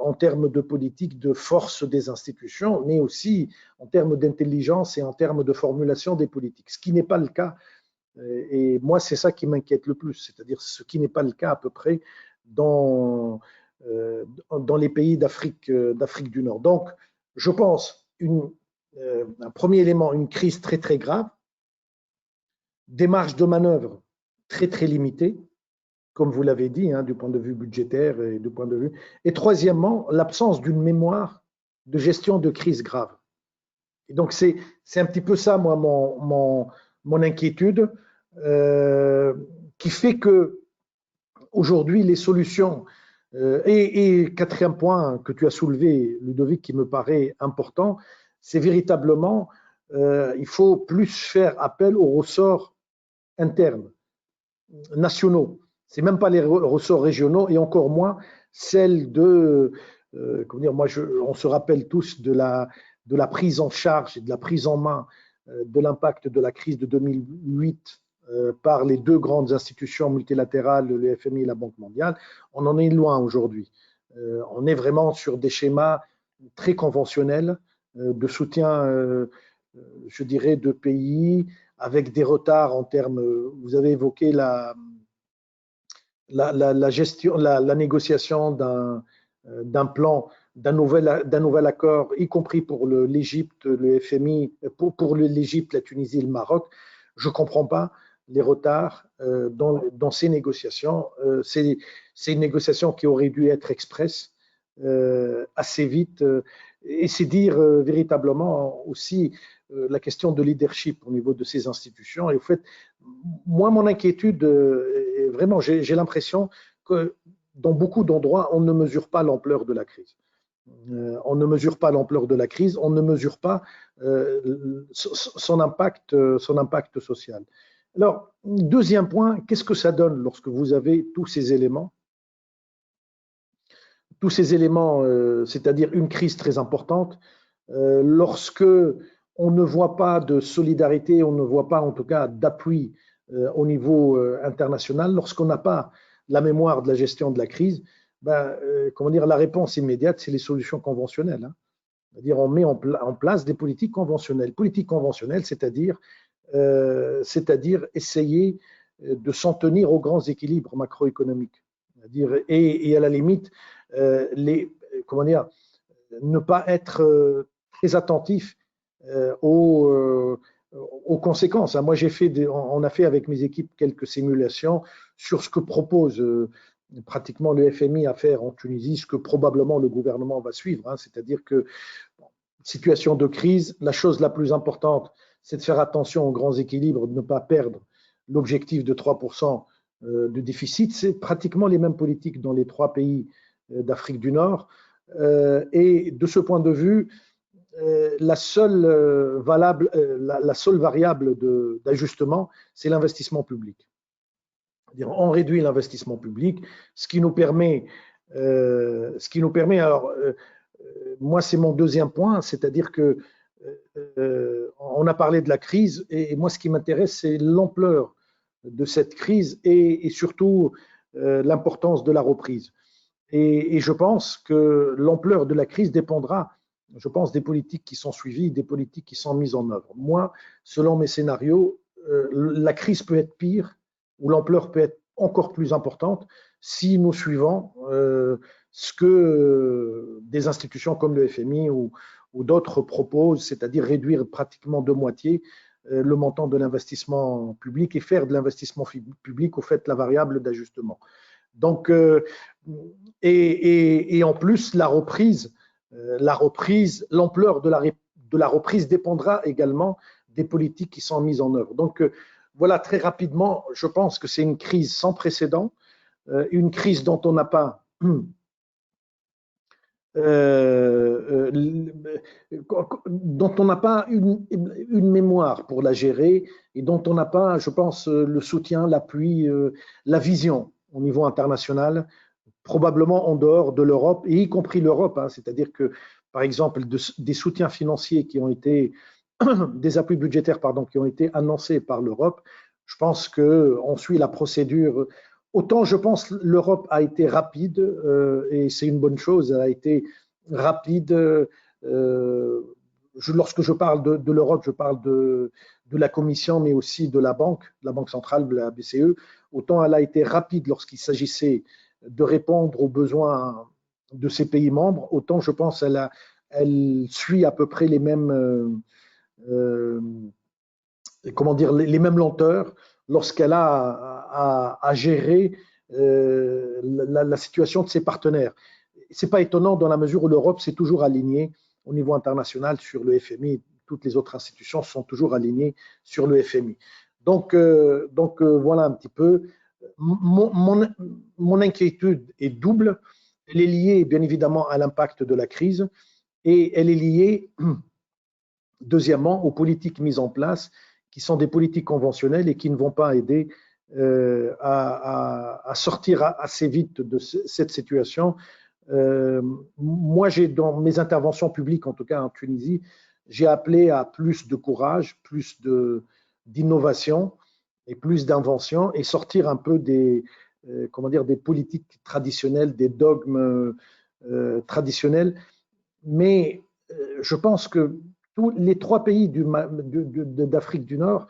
en termes de politique, de force des institutions, mais aussi en termes d'intelligence et en termes de formulation des politiques, ce qui n'est pas le cas. Et moi, c'est ça qui m'inquiète le plus, c'est-à-dire ce qui n'est pas le cas à peu près dans les pays d'Afrique du Nord. Donc, je pense, un premier élément, une crise très très grave, des marges de manœuvre très très limitées, comme vous l'avez dit, du point de vue budgétaire et du point de vue. Et troisièmement, l'absence d'une mémoire de gestion de crise grave. Et donc, c'est un petit peu ça, moi, mon inquiétude, qui fait que aujourd'hui, les solutions, et quatrième point que tu as soulevé, Ludovic, qui me paraît important, c'est véritablement, il faut plus faire appel aux ressorts internes, nationaux. C'est même pas les ressorts régionaux, et encore moins celle de, comment dire, on se rappelle tous de la prise en charge et de la prise en main de l'impact de la crise de 2008 par les deux grandes institutions multilatérales, le FMI et la Banque mondiale. On en est loin aujourd'hui. On est vraiment sur des schémas très conventionnels de soutien, je dirais, de pays avec des retards en termes, vous avez évoqué la gestion, la négociation d'un plan, d'un nouvel accord, y compris pour l'Égypte, le FMI, pour l'Égypte, la Tunisie et le Maroc. Je ne comprends pas les retards dans ces négociations. C'est une négociation qui aurait dû être express, assez vite, et c'est dire véritablement aussi la question de leadership au niveau de ces institutions. Et au fait, moi, mon inquiétude, vraiment, j'ai l'impression que dans beaucoup d'endroits, on ne mesure pas l'ampleur de la crise. On ne mesure pas l'ampleur de la crise, on ne mesure pas son impact social. Alors, deuxième point, qu'est-ce que ça donne lorsque vous avez tous ces éléments, c'est-à-dire une crise très importante, lorsque on ne voit pas de solidarité, on ne voit pas en tout cas d'appui au niveau international, lorsqu'on n'a pas la mémoire de la gestion de la crise, comment dire, la réponse immédiate, c'est les solutions conventionnelles. C'est-à-dire, on met en place des politiques conventionnelles. Politiques conventionnelles, c'est-à-dire essayer de s'en tenir aux grands équilibres macroéconomiques. Et à la limite, comment dire, ne pas être très attentif aux conséquences. Moi, on a fait avec mes équipes quelques simulations sur ce que propose pratiquement le FMI à faire en Tunisie, ce que probablement le gouvernement va suivre. C'est-à-dire que, situation de crise, la chose la plus importante, c'est de faire attention aux grands équilibres, de ne pas perdre l'objectif de 3% de déficit. C'est pratiquement les mêmes politiques dans les trois pays d'Afrique du Nord. Et de ce point de vue, la seule variable d'ajustement, c'est l'investissement public. On réduit l'investissement public, ce qui nous permet alors, moi c'est mon deuxième point, c'est-à-dire que on a parlé de la crise et moi ce qui m'intéresse c'est l'ampleur de cette crise et surtout l'importance de la reprise. Et je pense que l'ampleur de la crise dépendra, je pense, des politiques qui sont suivies, des politiques qui sont mises en œuvre. Moi, selon mes scénarios, la crise peut être pire ou l'ampleur peut être encore plus importante si nous suivons ce que des institutions comme le FMI ou d'autres proposent, c'est-à-dire réduire pratiquement de moitié le montant de l'investissement public et faire de l'investissement public au fait la variable d'ajustement. Donc, et en plus, l'ampleur de la reprise dépendra également des politiques qui sont mises en œuvre. Donc, voilà, très rapidement, je pense que c'est une crise sans précédent, une crise dont on n'a pas une mémoire pour la gérer et dont on n'a pas, je pense, le soutien, l'appui, la vision au niveau international, probablement en dehors de l'Europe, et y compris l'Europe, hein, c'est-à-dire que, par exemple, des soutiens financiers qui ont été, des appuis budgétaires, pardon, qui ont été annoncés par l'Europe, je pense qu'on suit la procédure. Autant, je pense, l'Europe a été rapide, et c'est une bonne chose, elle a été rapide. Lorsque je parle de l'Europe, je parle de la Commission, mais aussi de la Banque centrale, de la BCE. Autant elle a été rapide lorsqu'il s'agissait de répondre aux besoins de ces pays membres, autant je pense elle suit à peu près les mêmes, les mêmes lenteurs lorsqu'elle a à gérer la situation de ses partenaires. Ce n'est pas étonnant dans la mesure où l'Europe s'est toujours alignée au niveau international sur le FMI. Toutes les autres institutions sont toujours alignées sur le FMI. Donc voilà un petit peu. Mon inquiétude est double. Elle est liée bien évidemment à l'impact de la crise et elle est liée deuxièmement aux politiques mises en place qui sont des politiques conventionnelles et qui ne vont pas aider à sortir assez vite de cette situation. Moi, dans mes interventions publiques, en tout cas en Tunisie, j'ai appelé à plus de courage, plus d'innovation et plus d'invention et sortir un peu des politiques traditionnelles, des dogmes traditionnels. Mais je pense que tous les trois pays d'Afrique du Nord,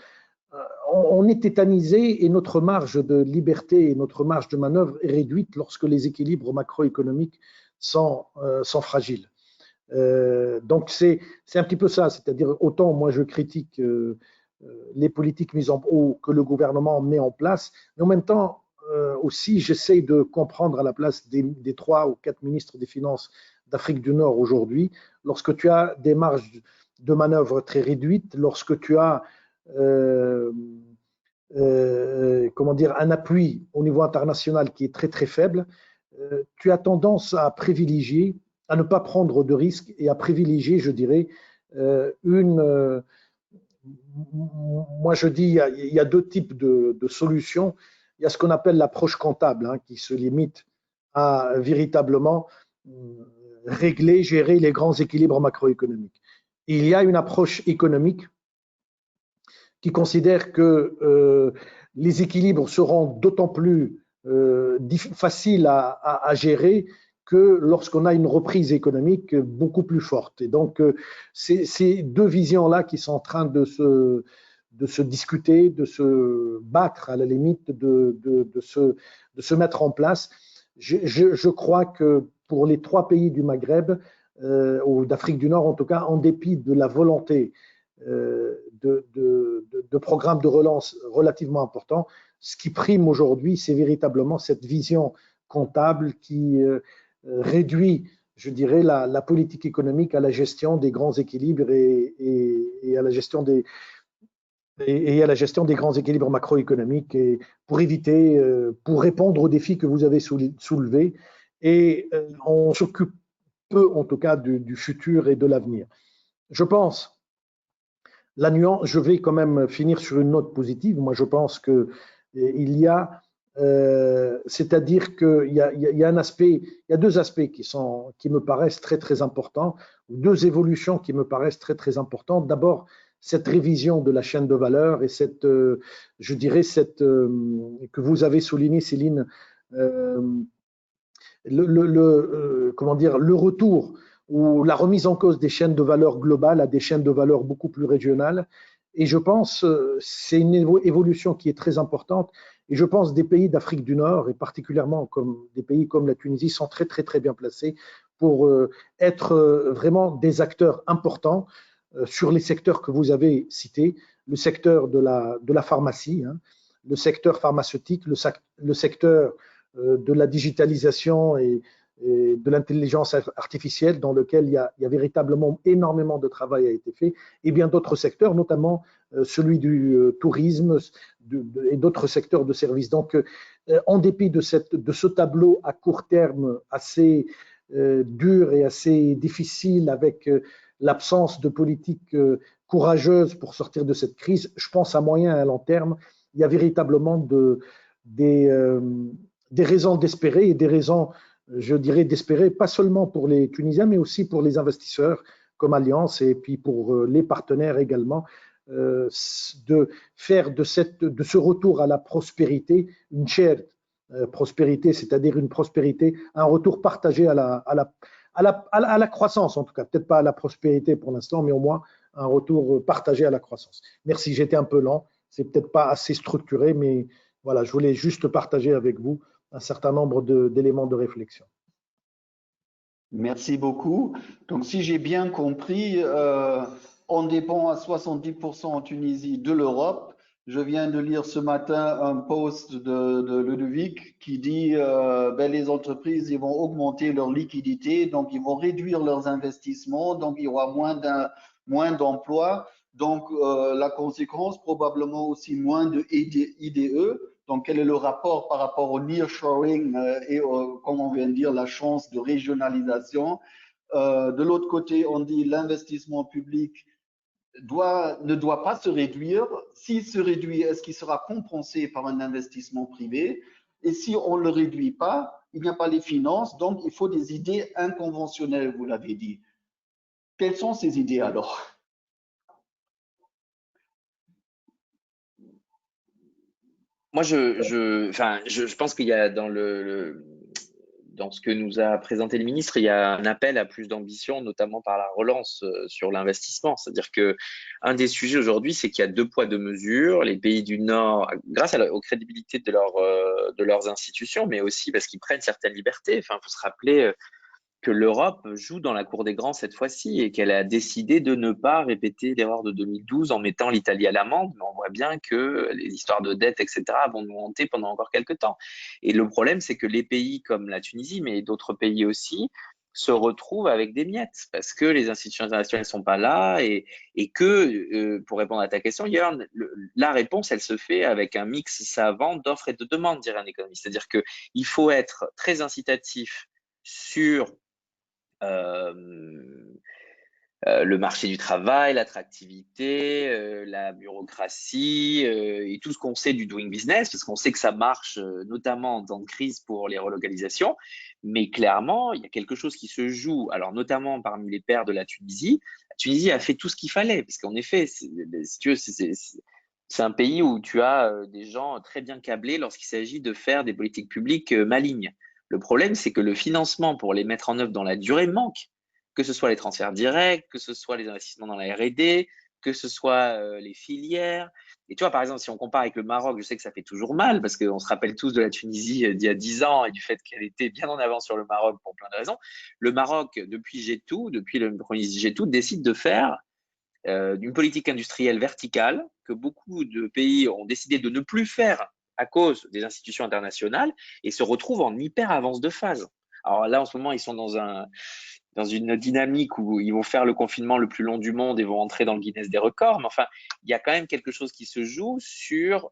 on est tétanisé et notre marge de liberté et notre marge de manœuvre est réduite lorsque les équilibres macroéconomiques sont fragiles. Donc c'est un petit peu ça, c'est-à-dire autant moi je critique les politiques que le gouvernement met en place, mais en même temps aussi j'essaye de comprendre à la place des 3 ou 4 ministres des Finances d'Afrique du Nord aujourd'hui, lorsque tu as des marges de manœuvre très réduites, lorsque tu as un appui au niveau international qui est très très faible, tu as tendance à privilégier, à ne pas prendre de risques et à privilégier, je dirais, moi je dis, il y a 2 types de solutions. Il y a ce qu'on appelle l'approche comptable, hein, qui se limite à véritablement régler, gérer les grands équilibres macroéconomiques. Et il y a une approche économique qui considère que les équilibres seront d'autant plus faciles à gérer que lorsqu'on a une reprise économique beaucoup plus forte. Et donc, c'est ces 2 visions-là qui sont en train de se discuter, de se battre à la limite, de se mettre en place. Je crois que pour les 3 pays du Maghreb, ou d'Afrique du Nord en tout cas, en dépit de la volonté de programmes de relance relativement importants, ce qui prime aujourd'hui, c'est véritablement cette vision comptable qui réduit, je dirais, la politique économique à la gestion des grands équilibres et à la gestion des grands équilibres macroéconomiques et pour éviter, pour répondre aux défis que vous avez soulevés. Et on s'occupe peu, en tout cas, du futur et de l'avenir. Je pense, je vais quand même finir sur une note positive. Moi, je pense qu'il y a C'est-à-dire qu'il y a un aspect, il y a deux aspects qui me paraissent très très importants, deux évolutions qui me paraissent très très importantes. D'abord, cette révision de la chaîne de valeur et cette, je dirais, que vous avez souligné, Céline, comment dire, le retour ou la remise en cause des chaînes de valeur globales à des chaînes de valeur beaucoup plus régionales. Et je pense c'est une évolution qui est très importante. Et je pense des pays d'Afrique du Nord, et particulièrement comme des pays comme la Tunisie, sont très très très bien placés pour être vraiment des acteurs importants sur les secteurs que vous avez cités, le secteur de la pharmacie, hein, le secteur pharmaceutique, le secteur de la digitalisation et de l'intelligence artificielle dans lequel il y a véritablement énormément de travail a été fait, et bien d'autres secteurs, notamment celui du tourisme et d'autres secteurs de services. Donc, en dépit de ce tableau à court terme assez dur et assez difficile, avec l'absence de politique courageuse pour sortir de cette crise, je pense à moyen et à long terme, il y a véritablement des raisons d'espérer et des raisons, je dirais, d'espérer, pas seulement pour les Tunisiens, mais aussi pour les investisseurs comme Allianz et puis pour les partenaires également, de faire de ce retour à la prospérité une shared prospérité, c'est-à-dire une prospérité, un retour partagé à la croissance, en tout cas, peut-être pas à la prospérité pour l'instant, mais au moins un retour partagé à la croissance. Merci, j'étais un peu lent, c'est peut-être pas assez structuré, mais voilà, je voulais juste partager avec vous un certain nombre d'éléments de réflexion. Merci beaucoup. Donc, si j'ai bien compris, on dépend à 70% en Tunisie de l'Europe. Je viens de lire ce matin un post de Ludovic qui dit les entreprises ils vont augmenter leur liquidité, donc ils vont réduire leurs investissements, donc il y aura moins d'emplois. Donc, la conséquence, probablement aussi moins de IDE. Donc, quel est le rapport par rapport au nearshoring et, comme on vient de dire, la chance de régionalisation? De l'autre côté, on dit l'investissement public ne doit pas se réduire. S'il se réduit, est-ce qu'il sera compensé par un investissement privé? Et si on ne le réduit pas, il n'y a pas les finances, donc il faut des idées inconventionnelles, vous l'avez dit. Quelles sont ces idées alors? Moi, je pense qu'il y a dans ce que nous a présenté le ministre, il y a un appel à plus d'ambition, notamment par la relance sur l'investissement. C'est-à-dire que un des sujets aujourd'hui, c'est qu'il y a deux poids, deux mesures. Les pays du Nord, grâce aux crédibilités de leurs institutions, mais aussi parce qu'ils prennent certaines libertés. Enfin, il faut se rappeler que l'Europe joue dans la cour des grands cette fois-ci et qu'elle a décidé de ne pas répéter l'erreur de 2012 en mettant l'Italie à l'amende. Mais on voit bien que les histoires de dette, etc., vont nous hanter pendant encore quelques temps. Et le problème, c'est que les pays comme la Tunisie, mais d'autres pays aussi, se retrouvent avec des miettes parce que les institutions internationales ne sont pas là et que, pour répondre à ta question, Jörn, la réponse, elle se fait avec un mix savant d'offres et de demandes, dirait un économiste. C'est-à-dire qu'il faut être très incitatif sur le marché du travail, l'attractivité, la bureaucratie et tout ce qu'on sait du doing business, parce qu'on sait que ça marche notamment en temps de crise pour les relocalisations, mais clairement, il y a quelque chose qui se joue, alors notamment parmi les pairs de la Tunisie. La Tunisie a fait tout ce qu'il fallait, parce qu'en effet, si tu veux, c'est un pays où tu as des gens très bien câblés lorsqu'il s'agit de faire des politiques publiques malignes. Le problème, c'est que le financement pour les mettre en œuvre dans la durée manque, que ce soit les transferts directs, que ce soit les investissements dans la R&D, que ce soit les filières. Et tu vois, par exemple, si on compare avec le Maroc, je sais que ça fait toujours mal parce qu'on se rappelle tous de la Tunisie d'il y a 10 ans et du fait qu'elle était bien en avance sur le Maroc pour plein de raisons. Le Maroc, depuis le premier ministre Gétou, décide de faire d'une politique industrielle verticale que beaucoup de pays ont décidé de ne plus faire à cause des institutions internationales et se retrouvent en hyper avance de phase. Alors là, en ce moment, ils sont dans une dynamique où ils vont faire le confinement le plus long du monde et vont entrer dans le Guinness des records. Mais enfin, il y a quand même quelque chose qui se joue sur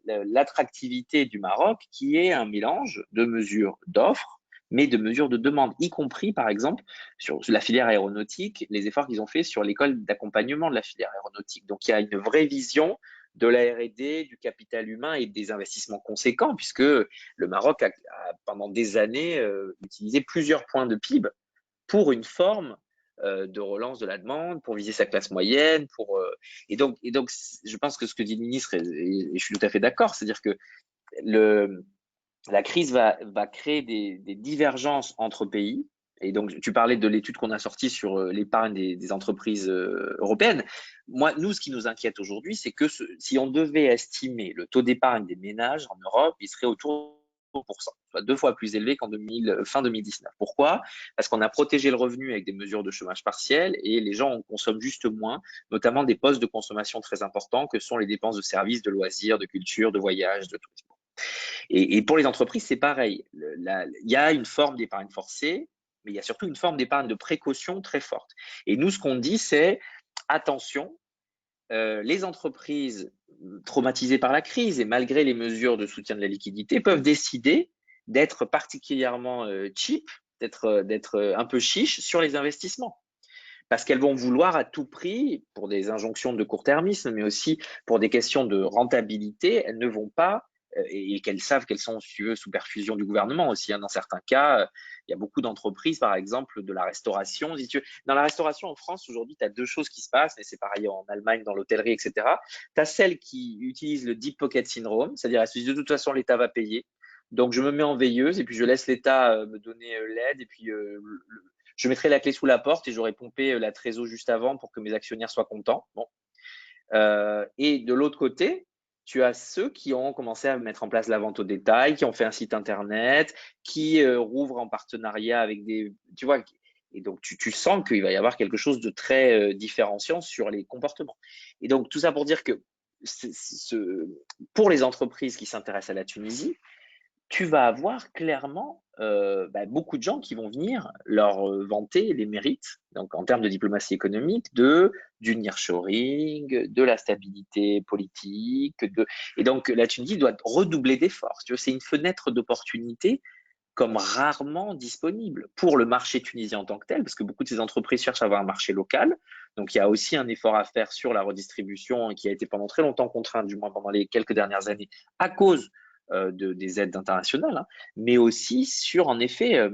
l'attractivité du Maroc, qui est un mélange de mesures d'offres, mais de mesures de demande, y compris, par exemple, sur la filière aéronautique, les efforts qu'ils ont fait sur l'école d'accompagnement de la filière aéronautique. Donc, il y a une vraie vision de la R&D, du capital humain et des investissements conséquents, puisque le Maroc a pendant des années utilisé plusieurs points de PIB pour une forme de relance de la demande, pour viser sa classe moyenne, et donc je pense que ce que dit le ministre, et je suis tout à fait d'accord, c'est-à-dire que la crise va créer des divergences entre pays. Et donc, tu parlais de l'étude qu'on a sortie sur l'épargne des entreprises européennes. Nous, ce qui nous inquiète aujourd'hui, c'est que si on devait estimer le taux d'épargne des ménages en Europe, il serait autour de 2%, soit 2 fois plus élevé qu'en fin 2019. Pourquoi? Parce qu'on a protégé le revenu avec des mesures de chômage partiel et les gens en consomment juste moins, notamment des postes de consommation très importants que sont les dépenses de services, de loisirs, de culture, de voyages, de tourisme. Et pour les entreprises, c'est pareil. Il y a une forme d'épargne forcée, mais il y a surtout une forme d'épargne de précaution très forte. Et nous, ce qu'on dit, c'est attention, les entreprises traumatisées par la crise et malgré les mesures de soutien de la liquidité peuvent décider d'être particulièrement cheap, d'être un peu chiche sur les investissements. Parce qu'elles vont vouloir à tout prix, pour des injonctions de court-termisme, mais aussi pour des questions de rentabilité, elles ne vont pas, et qu'elles savent qu'elles sont, si tu veux, sous perfusion du gouvernement aussi. Dans certains cas, il y a beaucoup d'entreprises, par exemple, de la restauration. Si tu veux. Dans la restauration en France, aujourd'hui, tu as 2 choses qui se passent, et c'est pareil en Allemagne, dans l'hôtellerie, etc. Tu as celles qui utilisent le deep pocket syndrome, c'est-à-dire elles se disent de toute façon, l'État va payer. Donc, je me mets en veilleuse et puis je laisse l'État me donner l'aide et puis je mettrai la clé sous la porte et j'aurai pompé la trésor juste avant pour que mes actionnaires soient contents. Bon. Et de l'autre côté, tu as ceux qui ont commencé à mettre en place la vente au détail, qui ont fait un site internet, qui rouvrent en partenariat avec tu vois, et donc tu sens qu'il va y avoir quelque chose de très différenciant sur les comportements. Et donc tout ça pour dire que pour les entreprises qui s'intéressent à la Tunisie, tu vas avoir clairement beaucoup de gens qui vont venir leur vanter les mérites, donc en termes de diplomatie économique, du nearshoring, de la stabilité politique. Et donc la Tunisie doit redoubler d'efforts. C'est une fenêtre d'opportunité comme rarement disponible pour le marché tunisien en tant que tel, parce que beaucoup de ces entreprises cherchent à avoir un marché local. Donc il y a aussi un effort à faire sur la redistribution qui a été pendant très longtemps contraint, du moins pendant les quelques dernières années, à cause des aides internationales, mais aussi sur, en effet,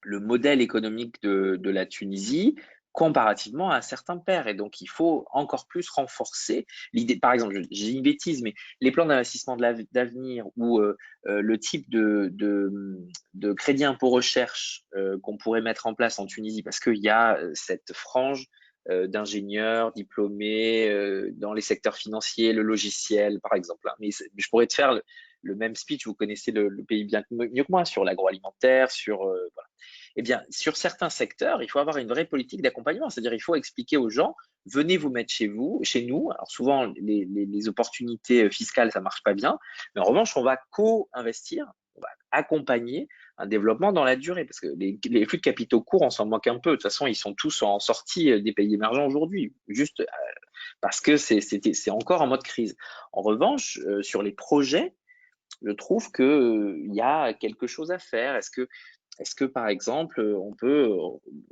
le modèle économique de la Tunisie comparativement à certains pairs. Et donc, il faut encore plus renforcer l'idée. Par exemple, j'ai une bêtise, mais les plans d'investissement d'avenir ou le type de crédit impôt recherche qu'on pourrait mettre en place en Tunisie, parce qu'il y a cette frange d'ingénieurs diplômés dans les secteurs financiers, le logiciel, par exemple. Mais je pourrais te faire le même speech, vous connaissez le pays bien mieux que moi, sur l'agroalimentaire, voilà. Eh bien, sur certains secteurs, il faut avoir une vraie politique d'accompagnement, c'est-à-dire il faut expliquer aux gens, venez vous mettre chez nous. Alors souvent, les opportunités fiscales, ça marche pas bien, mais en revanche, on va co-investir, on va accompagner un développement dans la durée, parce que les flux de capitaux courts, on s'en moque un peu. De toute façon, ils sont tous en sortie des pays émergents aujourd'hui, juste parce que c'est encore en mode crise. En revanche, sur les projets, je trouve qu'il y a quelque chose à faire. Est-ce que, par exemple, on peut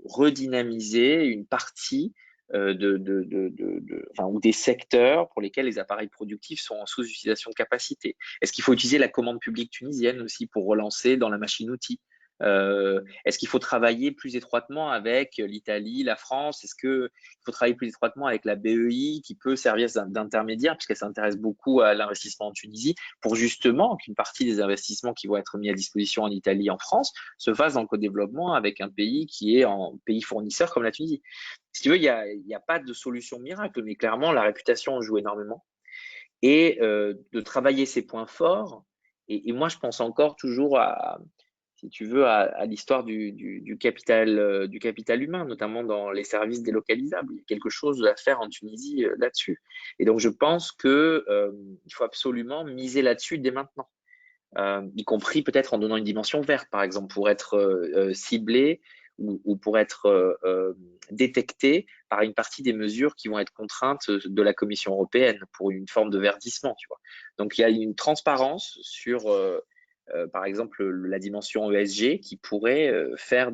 redynamiser une partie ou des secteurs pour lesquels les appareils productifs sont en sous-utilisation de capacité? Est-ce qu'il faut utiliser la commande publique tunisienne aussi pour relancer dans la machine-outil? Est-ce qu'il faut travailler plus étroitement avec l'Italie, la France? Est-ce qu'il faut travailler plus étroitement avec la BEI qui peut servir d'intermédiaire puisqu'elle s'intéresse beaucoup à l'investissement en Tunisie pour justement qu'une partie des investissements qui vont être mis à disposition en Italie, en France, se fassent dans le co-développement avec un pays qui est en pays fournisseur comme la Tunisie? Si tu veux, il y a pas de solution miracle, mais clairement, la réputation joue énormément. Et de travailler ses points forts. Et moi, je pense encore toujours si tu veux, à l'histoire du capital humain, notamment dans les services délocalisables. Il y a quelque chose à faire en Tunisie là-dessus. Et donc, je pense qu'il faut absolument miser là-dessus dès maintenant, y compris peut-être en donnant une dimension verte, par exemple, pour être ciblé ou pour être détecté par une partie des mesures qui vont être contraintes de la Commission européenne pour une forme de verdissement. Tu vois. Donc, il y a une transparence sur par exemple la dimension ESG qui pourrait faire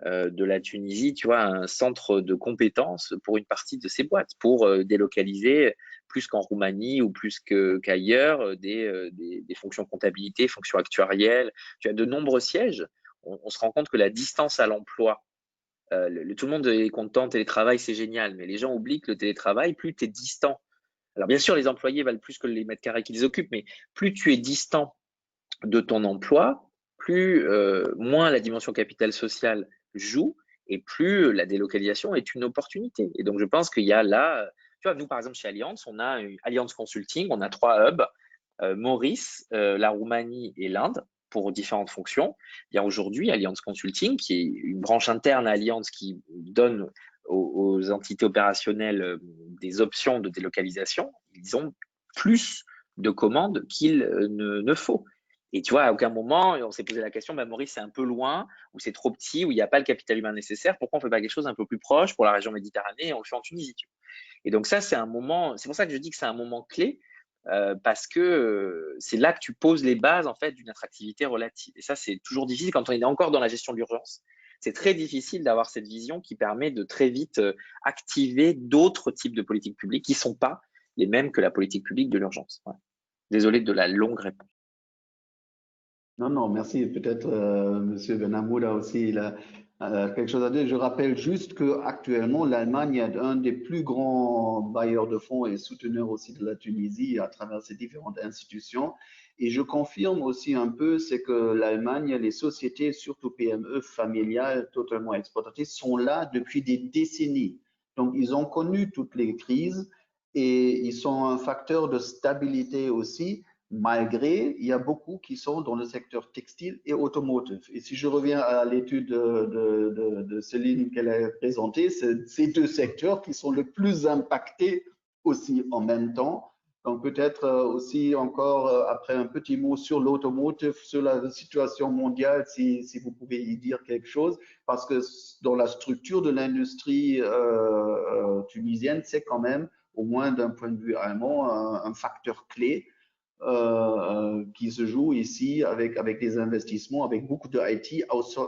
de la Tunisie, tu vois, un centre de compétences pour une partie de ces boîtes, pour délocaliser plus qu'en Roumanie ou plus qu'ailleurs des fonctions comptabilité, fonctions actuarielles. Tu as de nombreux sièges. On se rend compte que la distance à l'emploi, tout le monde est content, télétravail, c'est génial, mais les gens oublient que le télétravail, plus tu es distant. Alors bien sûr, les employés valent plus que les mètres carrés qu'ils occupent, mais plus tu es distant de ton emploi, moins la dimension capital social joue et plus la délocalisation est une opportunité. Et donc, je pense qu'il y a là, tu vois, nous, par exemple, chez Allianz, on a Allianz Consulting, on a 3 hubs, Maurice, la Roumanie et l'Inde, pour différentes fonctions. Il y a aujourd'hui Allianz Consulting, qui est une branche interne à Allianz qui donne aux entités opérationnelles des options de délocalisation. Ils ont plus de commandes qu'il ne faut. Et tu vois, à aucun moment, on s'est posé la question, bah, Maurice, c'est un peu loin, ou c'est trop petit, ou il n'y a pas le capital humain nécessaire. Pourquoi on ne fait pas quelque chose un peu plus proche pour la région Méditerranée et on le fait en Tunisie, tu vois. Et donc ça, c'est un moment, c'est pour ça que je dis que c'est un moment clé, parce que c'est là que tu poses les bases en fait d'une attractivité relative. Et ça, c'est toujours difficile quand on est encore dans la gestion de l'urgence. C'est très difficile d'avoir cette vision qui permet de très vite activer d'autres types de politiques publiques qui ne sont pas les mêmes que la politique publique de l'urgence. Ouais. Désolé de la longue réponse. Non, non, merci. Peut-être Monsieur Benhamou aussi, il a quelque chose à dire. Je rappelle juste qu'actuellement, l'Allemagne est un des plus grands bailleurs de fonds et souteneurs aussi de la Tunisie à travers ses différentes institutions. Et je confirme aussi un peu, c'est que l'Allemagne, les sociétés, surtout PME familiales, totalement exportatrices, sont là depuis des décennies. Donc, ils ont connu toutes les crises et ils sont un facteur de stabilité aussi. Malgré, il y a beaucoup qui sont dans le secteur textile et automotive. Et si je reviens à l'étude de Céline qu'elle a présentée, c'est ces 2 secteurs qui sont le plus impactés aussi en même temps. Donc peut-être aussi encore après un petit mot sur l'automotive, sur la situation mondiale, si vous pouvez y dire quelque chose, parce que dans la structure de l'industrie tunisienne, c'est quand même, au moins d'un point de vue allemand, un facteur clé qui se joue ici avec des investissements, avec beaucoup de IT,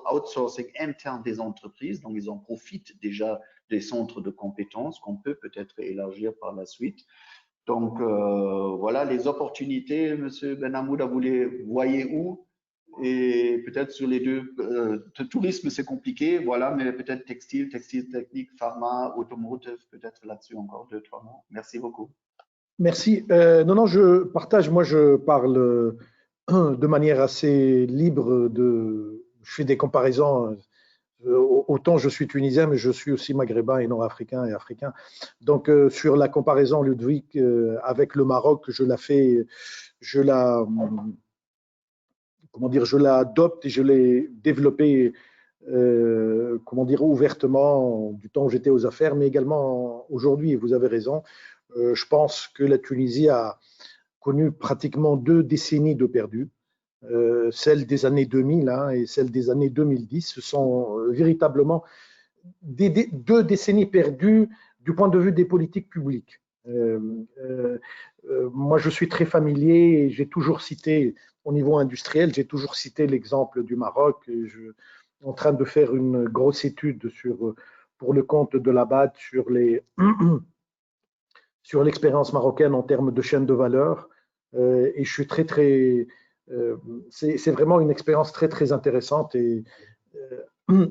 outsourcing interne des entreprises. Donc, ils en profitent déjà des centres de compétences qu'on peut peut-être élargir par la suite. Donc, voilà les opportunités, Monsieur Benhamouda, vous les voyez où? Et peut-être sur les 2, tourisme c'est compliqué, voilà, mais peut-être textile technique, pharma, automotive, peut-être là-dessus encore 2-3 mots. Merci beaucoup. Merci. Non, je partage. Moi, je parle de manière assez libre. Je fais des comparaisons. Autant je suis tunisien, mais je suis aussi maghrébin et nord-africain et africain. Donc, sur la comparaison, Ludwig, avec le Maroc, je l'adopte et je l'ai développée, ouvertement du temps où j'étais aux affaires, mais également aujourd'hui. Et vous avez raison. Je pense que la Tunisie a connu pratiquement 2 décennies de perdu. Celle des années 2000 et celle des années 2010. Ce sont véritablement 2 décennies perdues du point de vue des politiques publiques. Moi, je suis très familier et j'ai toujours cité, au niveau industriel, j'ai toujours cité l'exemple du Maroc. Je suis en train de faire une grosse étude pour le compte de la BAD sur l'expérience marocaine en termes de chaîne de valeur. Et je suis c'est vraiment une expérience très, très intéressante. Et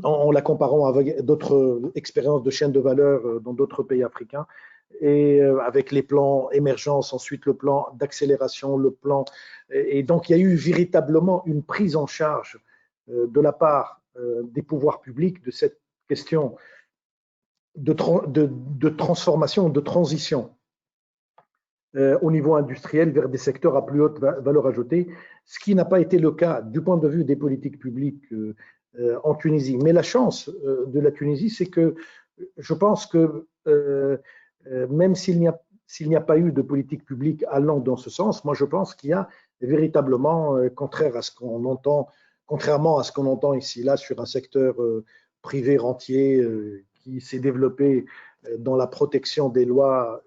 en la comparant avec d'autres expériences de chaîne de valeur dans d'autres pays africains, et avec les plans émergence, ensuite le plan d'accélération, le plan. Et donc, il y a eu véritablement une prise en charge de la part des pouvoirs publics de cette question de transformation, de transition au niveau industriel vers des secteurs à plus haute valeur ajoutée, ce qui n'a pas été le cas du point de vue des politiques publiques en Tunisie. Mais la chance de la Tunisie, c'est que je pense que même s'il n'y a pas eu de politique publique allant dans ce sens, moi je pense qu'il y a véritablement, contrairement à ce qu'on entend ici là sur un secteur privé rentier qui s'est développé dans la protection des lois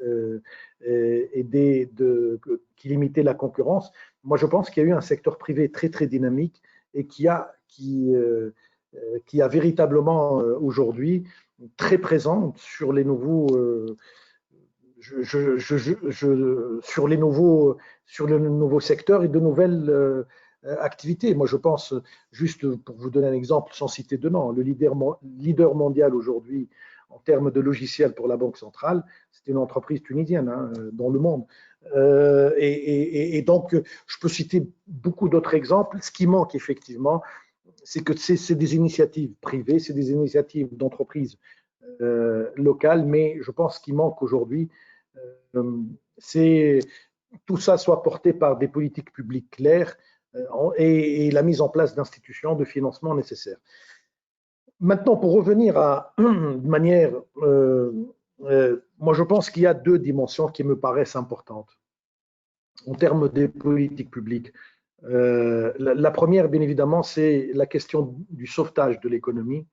et qui limitait la concurrence. Moi, je pense qu'il y a eu un secteur privé très, très dynamique et qui qui a véritablement aujourd'hui très présente sur les nouveaux sur le nouveau secteur et de nouvelles activités. Moi, je pense, juste pour vous donner un exemple, sans citer de nom, le leader mondial aujourd'hui en termes de logiciels pour la Banque centrale, c'est une entreprise tunisienne dans le monde. Et donc, je peux citer beaucoup d'autres exemples. Ce qui manque effectivement, c'est que c'est des initiatives privées, c'est des initiatives d'entreprises locales, mais je pense qu'il manque aujourd'hui, c'est tout ça soit porté par des politiques publiques claires et la mise en place d'institutions de financement nécessaires. Maintenant, pour revenir de manière, moi je pense qu'il y a deux dimensions qui me paraissent importantes en termes des politiques publiques. La première, bien évidemment, c'est la question du sauvetage de l'économie,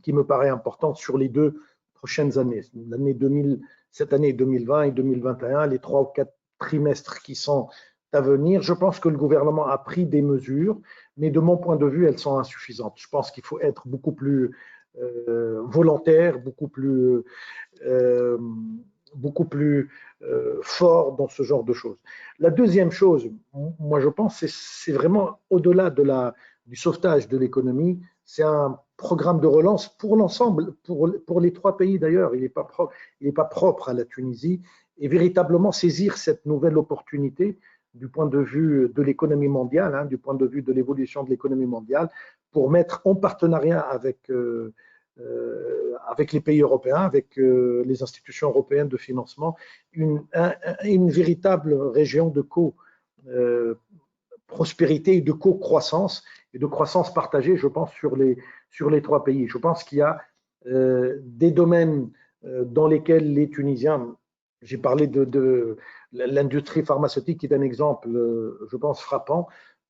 qui me paraît importante sur les 2 prochaines années. Cette année 2020 et 2021, les 3 ou 4 trimestres qui sont à venir, je pense que le gouvernement a pris des mesures, mais de mon point de vue, elles sont insuffisantes. Je pense qu'il faut être beaucoup plus volontaire, beaucoup plus fort dans ce genre de choses. La deuxième chose, moi je pense, c'est vraiment au-delà du sauvetage de l'économie, c'est un programme de relance pour l'ensemble, pour les 3 pays d'ailleurs, il n'est pas propre à la Tunisie, et véritablement saisir cette nouvelle opportunité du point de vue de l'économie mondiale, du point de vue de l'évolution de l'économie mondiale, pour mettre en partenariat avec les pays européens, avec les institutions européennes de financement, une véritable région de co-prospérité et de co-croissance, et de croissance partagée, je pense, sur les 3 pays. Je pense qu'il y a des domaines dans lesquels les Tunisiens, j'ai parlé de l'industrie pharmaceutique qui est un exemple, je pense, frappant,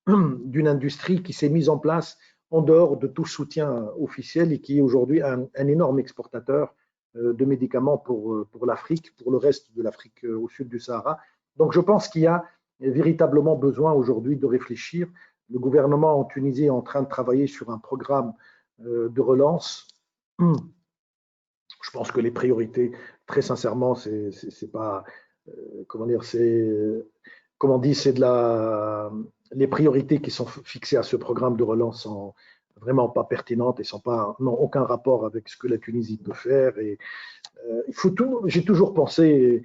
d'une industrie qui s'est mise en place en dehors de tout soutien officiel et qui est aujourd'hui un énorme exportateur de médicaments pour l'Afrique, pour le reste de l'Afrique au sud du Sahara. Donc je pense qu'il y a véritablement besoin aujourd'hui de réfléchir. Le gouvernement en Tunisie est en train de travailler sur un programme de relance. Je pense que les priorités, très sincèrement, c'est pas, comment dire, comme on dit, les priorités qui sont fixées à ce programme de relance sont vraiment pas pertinentes et n'ont aucun rapport avec ce que la Tunisie peut faire. Et j'ai toujours pensé,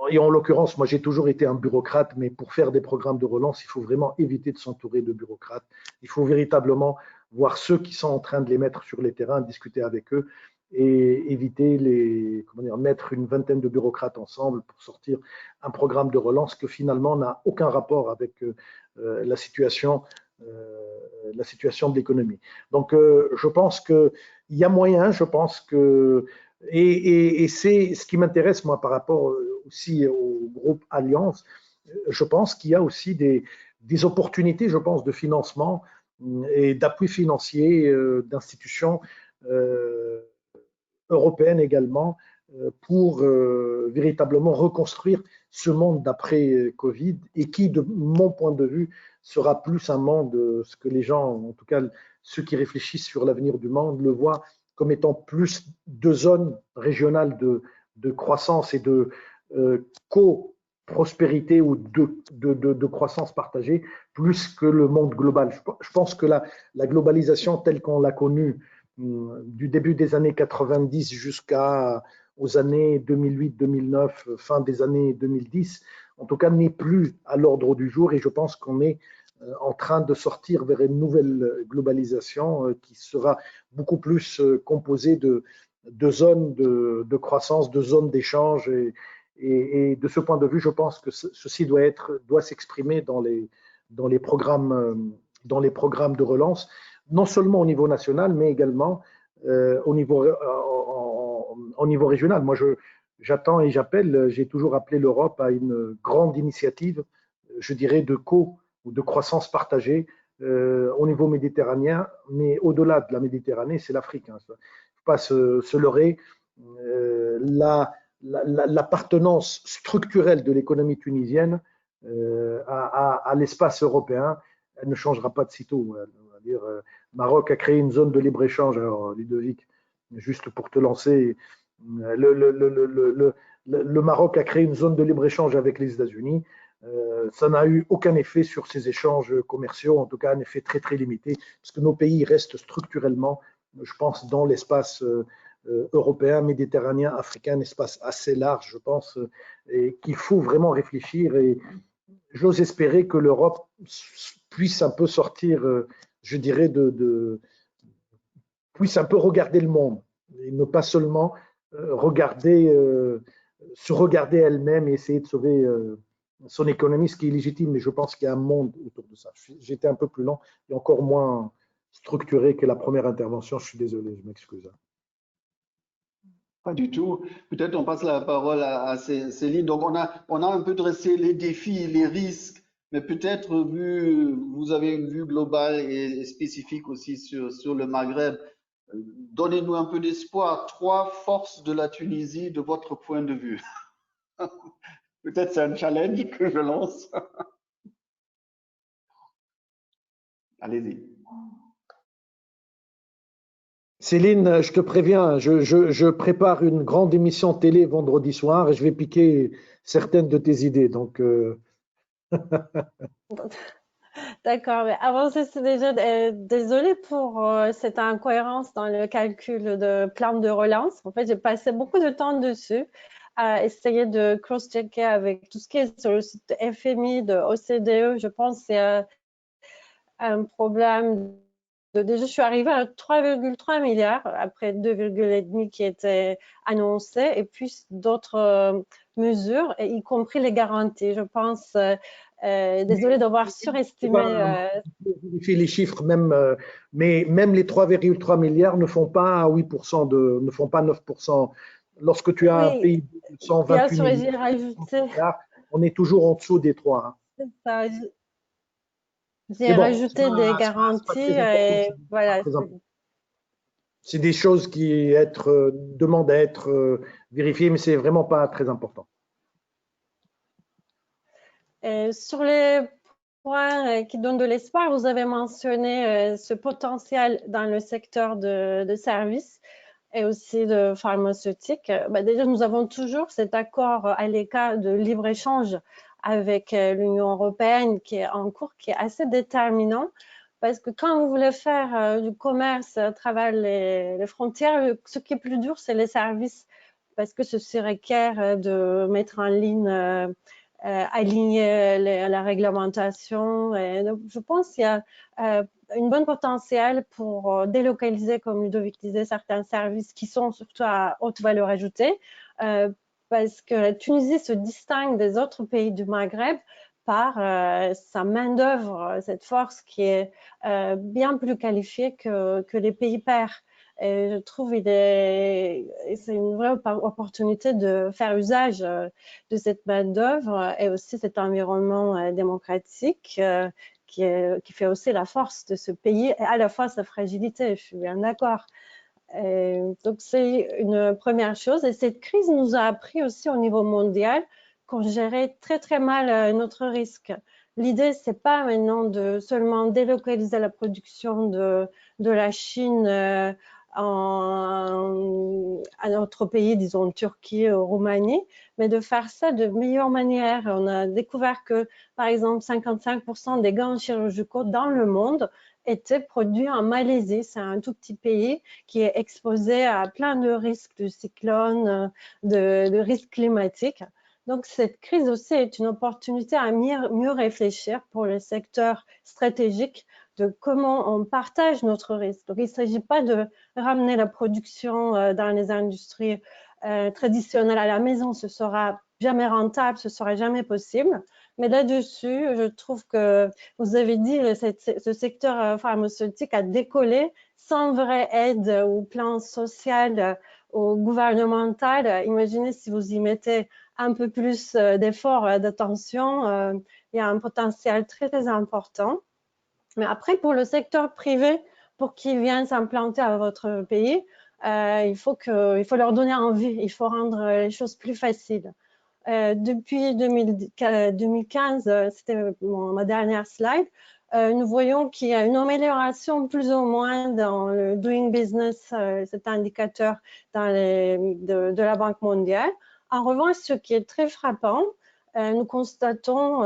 et en l'occurrence, moi j'ai toujours été un bureaucrate, mais pour faire des programmes de relance, il faut vraiment éviter de s'entourer de bureaucrates. Il faut véritablement voir ceux qui sont en train de les mettre sur les terrains, discuter avec eux et éviter mettre une vingtaine de bureaucrates ensemble pour sortir un programme de relance que finalement n'a aucun rapport avec la situation de l'économie. Donc je pense qu'il y a moyen, je pense que, et c'est ce qui m'intéresse moi par rapport aussi au groupe Alliance, je pense qu'il y a aussi des opportunités, je pense, de financement et d'appui financier d'institutions européenne également pour véritablement reconstruire ce monde d'après Covid et qui, de mon point de vue, sera plus un monde, ce que les gens, en tout cas ceux qui réfléchissent sur l'avenir du monde, le voient comme étant plus de zones régionales de croissance et de co-prospérité ou de croissance partagée, plus que le monde global. Je pense que la globalisation telle qu'on l'a connue du début des années 90 jusqu'aux années 2008-2009, fin des années 2010, en tout cas n'est plus à l'ordre du jour et je pense qu'on est en train de sortir vers une nouvelle globalisation qui sera beaucoup plus composée de zones de croissance, de zones d'échange et de ce point de vue, je pense que ceci doit s'exprimer dans les programmes de relance, non seulement au niveau national, mais également au niveau régional. Moi, j'attends et j'appelle, j'ai toujours appelé l'Europe à une grande initiative, je dirais, ou de croissance partagée au niveau méditerranéen, mais au-delà de la Méditerranée, c'est l'Afrique. Il ne faut pas se leurrer. L'appartenance structurelle de l'économie tunisienne à l'espace européen, elle ne changera pas de sitôt. C'est-à-dire, Maroc a créé une zone de libre-échange. Alors, Ludovic, juste pour te lancer, le Maroc a créé une zone de libre-échange avec les États-Unis. Ça n'a eu aucun effet sur ces échanges commerciaux, en tout cas un effet très très limité, parce que nos pays restent structurellement, je pense, dans l'espace européen, méditerranéen, africain, un espace assez large, je pense, et qu'il faut vraiment réfléchir. Et j'ose espérer que l'Europe puisse un peu sortir, je dirais, puisse un peu regarder le monde et ne pas seulement se regarder elle-même et essayer de sauver son économie, ce qui est légitime, mais je pense qu'il y a un monde autour de ça. J'étais un peu plus lent et encore moins structuré que la première intervention. Je suis désolé, je m'excuse. Pas du tout. Peut-être on passe la parole à Céline. Donc on a un peu dressé les défis, les risques, mais peut-être vous avez une vue globale et spécifique aussi sur le Maghreb. Donnez-nous un peu d'espoir. 3 forces de la Tunisie de votre point de vue. Peut-être c'est un challenge que je lance. Allez-y. Céline, je te préviens, je prépare une grande émission télé vendredi soir et je vais piquer certaines de tes idées. Donc, D'accord, mais avant ça, c'est déjà désolée pour cette incohérence dans le calcul de plan de relance. En fait, j'ai passé beaucoup de temps dessus à essayer de cross-checker avec tout ce qui est sur le site de FMI, de OCDE. Je pense que c'est un problème. Déjà, je suis arrivée à 3,3 milliards après 2,5 qui étaient annoncés et puis d'autres mesures, y compris les garanties. Je pense, désolée d'avoir surestimé. Vérifier les chiffres, mais même les 3,3 milliards ne font pas 8% ne font pas 9%. Lorsque tu as un Oui, pays de bien 128 sûr, j'ai milliards, rajouté. on est toujours en dessous des 3. Hein. C'est ça, Mais j'ai bon, rajouté des c'est pas garanties très important. et voilà. C'est des choses qui demandent à être vérifiées, mais c'est vraiment pas très important. Sur les points qui donnent de l'espoir, vous avez mentionné ce potentiel dans le secteur de services et aussi de pharmaceutique. Déjà, nous avons toujours cet accord à l'écart de libre-échange avec l'Union européenne qui est en cours, qui est assez déterminant. Parce que quand vous voulez faire du commerce à travers les frontières, ce qui est plus dur, c'est les services. Parce que ceci requiert de mettre en ligne, aligner la réglementation. Et donc, je pense qu'il y a une bonne potentiel pour délocaliser, comme Ludovic disait, certains services qui sont surtout à haute valeur ajoutée. Parce que la Tunisie se distingue des autres pays du Maghreb par sa main-d'œuvre, cette force qui est bien plus qualifiée que les pays pairs. Et je trouve que c'est une vraie opportunité de faire usage de cette main-d'œuvre et aussi cet environnement démocratique qui fait aussi la force de ce pays et à la fois sa fragilité. Je suis bien d'accord. Donc, c'est une première chose. Et cette crise nous a appris aussi au niveau mondial qu'on gérait très, très mal notre risque. L'idée, c'est pas maintenant de seulement délocaliser la production de la Chine à notre pays, disons Turquie ou Roumanie, mais de faire ça de meilleure manière. On a découvert que, par exemple, 55% des gants chirurgicaux dans le monde étaient produits en Malaisie. C'est un tout petit pays qui est exposé à plein de risques de cyclones, de risques climatiques. Donc, cette crise aussi est une opportunité à mieux réfléchir pour le secteur stratégique de comment on partage notre risque. Donc, il ne s'agit pas de ramener la production dans les industries traditionnelles à la maison. Ce ne sera jamais rentable, ce ne sera jamais possible. Mais là-dessus, je trouve que vous avez dit ce secteur pharmaceutique a décollé sans vraie aide au plan social ou gouvernemental. Imaginez si vous y mettez un peu plus d'efforts, d'attention, il y a un potentiel très, très important. Mais après, pour le secteur privé, pour qu'ils viennent s'implanter à votre pays, il faut leur donner envie, il faut rendre les choses plus faciles. Depuis 2015, c'était ma dernière slide, nous voyons qu'il y a une amélioration plus ou moins dans le Doing Business, cet indicateur de la Banque mondiale. En revanche, ce qui est très frappant, nous constatons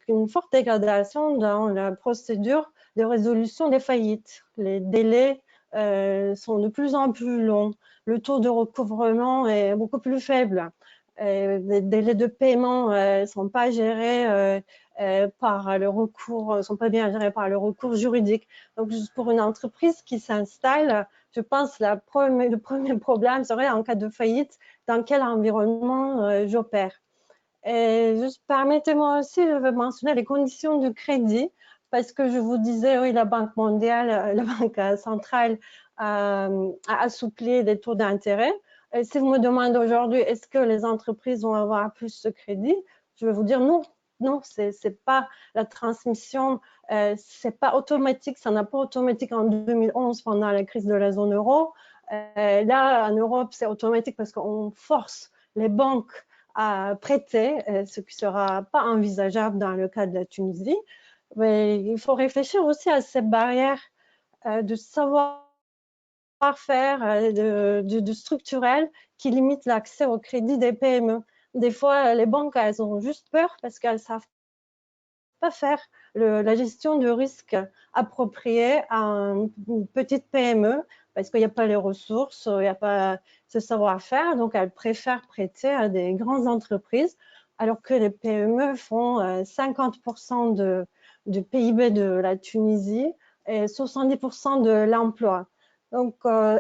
qu'une forte dégradation dans la procédure de résolution des faillites. Les délais sont de plus en plus longs. Le taux de recouvrement est beaucoup plus faible. Les délais de paiement ne sont pas gérés par le recours, sont pas bien gérés par le recours juridique. Donc, juste pour une entreprise qui s'installe, je pense que le premier problème serait en cas de faillite, dans quel environnement j'opère. Et juste permettez-moi aussi, je veux mentionner les conditions de crédit, parce que je vous disais, oui, la Banque mondiale, la Banque centrale a assoupli les taux d'intérêt. Si vous me demandez aujourd'hui, est-ce que les entreprises vont avoir plus de crédit, je vais vous dire non. Non, c'est pas la transmission, c'est pas automatique, ça n'a pas automatique en 2011 pendant la crise de la zone euro. Là, en Europe, c'est automatique parce qu'on force les banques à prêter, ce qui ne sera pas envisageable dans le cas de la Tunisie. Mais il faut réfléchir aussi à ces barrières de savoir-faire, de structurel qui limitent l'accès au crédit des PME. Des fois, les banques, elles ont juste peur parce qu'elles ne savent pas faire la gestion de risque appropriée à une petite PME parce qu'il n'y a pas les ressources, il n'y a pas ce savoir-faire, donc elles préfèrent prêter à des grandes entreprises alors que les PME font 50% du PIB de la Tunisie et 70% de l'emploi. Donc,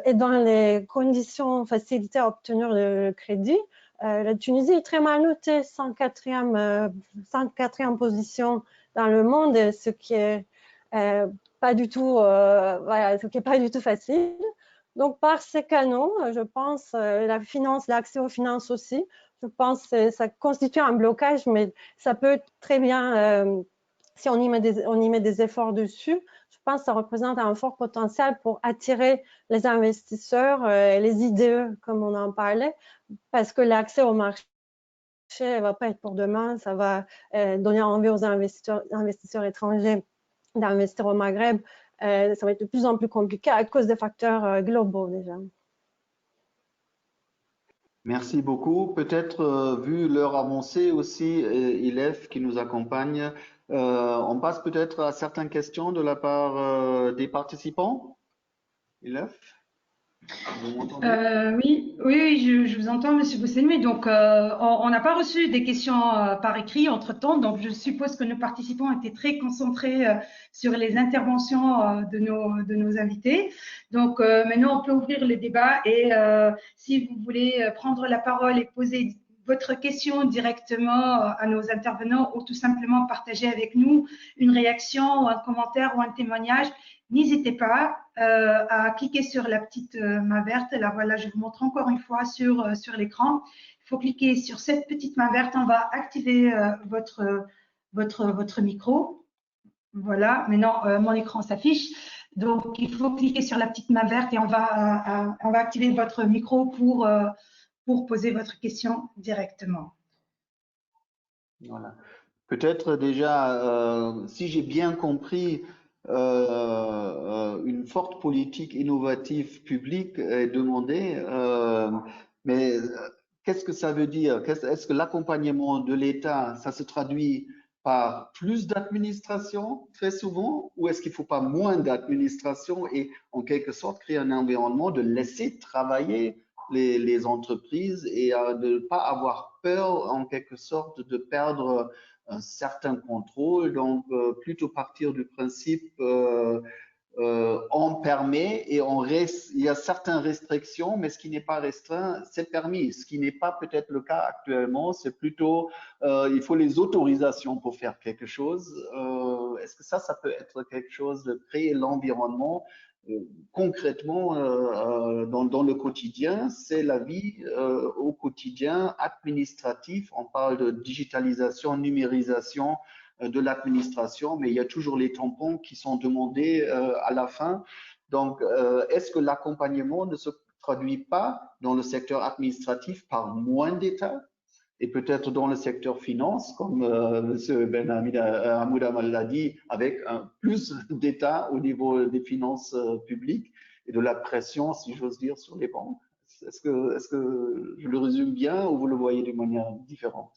et dans les conditions facilitées à obtenir le crédit, la Tunisie est très mal notée, 104e position dans le monde, ce qui est pas du tout, voilà, ce qui est pas du tout facile. Donc, par ces canaux, je pense, la finance, l'accès aux finances aussi, je pense que ça constitue un blocage, mais ça peut très bien, si on y met des efforts dessus, je pense que ça représente un fort potentiel pour attirer les investisseurs, les IDE, comme on en parlait, parce que l'accès au marché ne va pas être pour demain, ça va donner envie aux investisseurs étrangers d'investir au Maghreb. Ça va être de plus en plus compliqué à cause des facteurs globaux déjà. Merci beaucoup. Peut-être, vu l'heure avancée aussi, Ilef qui nous accompagne, on passe peut-être à certaines questions de la part des participants. Ilef, vous m'entendez? Oui, je vous entends, Monsieur Bousseni. Donc, on n'a pas reçu des questions par écrit entre-temps, donc je suppose que nos participants étaient très concentrés sur les interventions de nos invités. Donc, maintenant, on peut ouvrir le débat et si vous voulez prendre la parole et poser votre question directement à nos intervenants ou tout simplement partager avec nous une réaction ou un commentaire ou un témoignage, n'hésitez pas à cliquer sur la petite main verte. Là, voilà, je vous montre encore une fois sur l'écran. Il faut cliquer sur cette petite main verte. On va activer votre micro. Voilà, maintenant, mon écran s'affiche. Donc, il faut cliquer sur la petite main verte et on va activer votre micro pour poser votre question directement. Voilà. Peut-être déjà, si j'ai bien compris, une forte politique innovative publique est demandée, mais qu'est-ce que ça veut dire? Est-ce que l'accompagnement de l'État, ça se traduit par plus d'administration très souvent, ou est-ce qu'il ne faut pas moins d'administration et en quelque sorte créer un environnement de laisser travailler les entreprises et de ne pas avoir peur en quelque sorte de perdre un certain contrôle, donc plutôt partir du principe on permet et il y a certaines restrictions, mais ce qui n'est pas restreint, c'est permis. Ce qui n'est pas peut-être le cas actuellement, c'est plutôt il faut les autorisations pour faire quelque chose. Est-ce que ça peut être quelque chose de créer l'environnement concrètement dans le quotidien, c'est la vie au quotidien administratif. On parle de digitalisation, numérisation de l'administration, mais il y a toujours les tampons qui sont demandés à la fin. Donc, est-ce que l'accompagnement ne se traduit pas dans le secteur administratif par moins d'État? et peut-être dans le secteur finance, comme M. Ben Hamoud l'a dit, avec plus d'État au niveau des finances publiques et de la pression, si j'ose dire, sur les banques. Est-ce que je le résume bien ou vous le voyez d'une manière différente?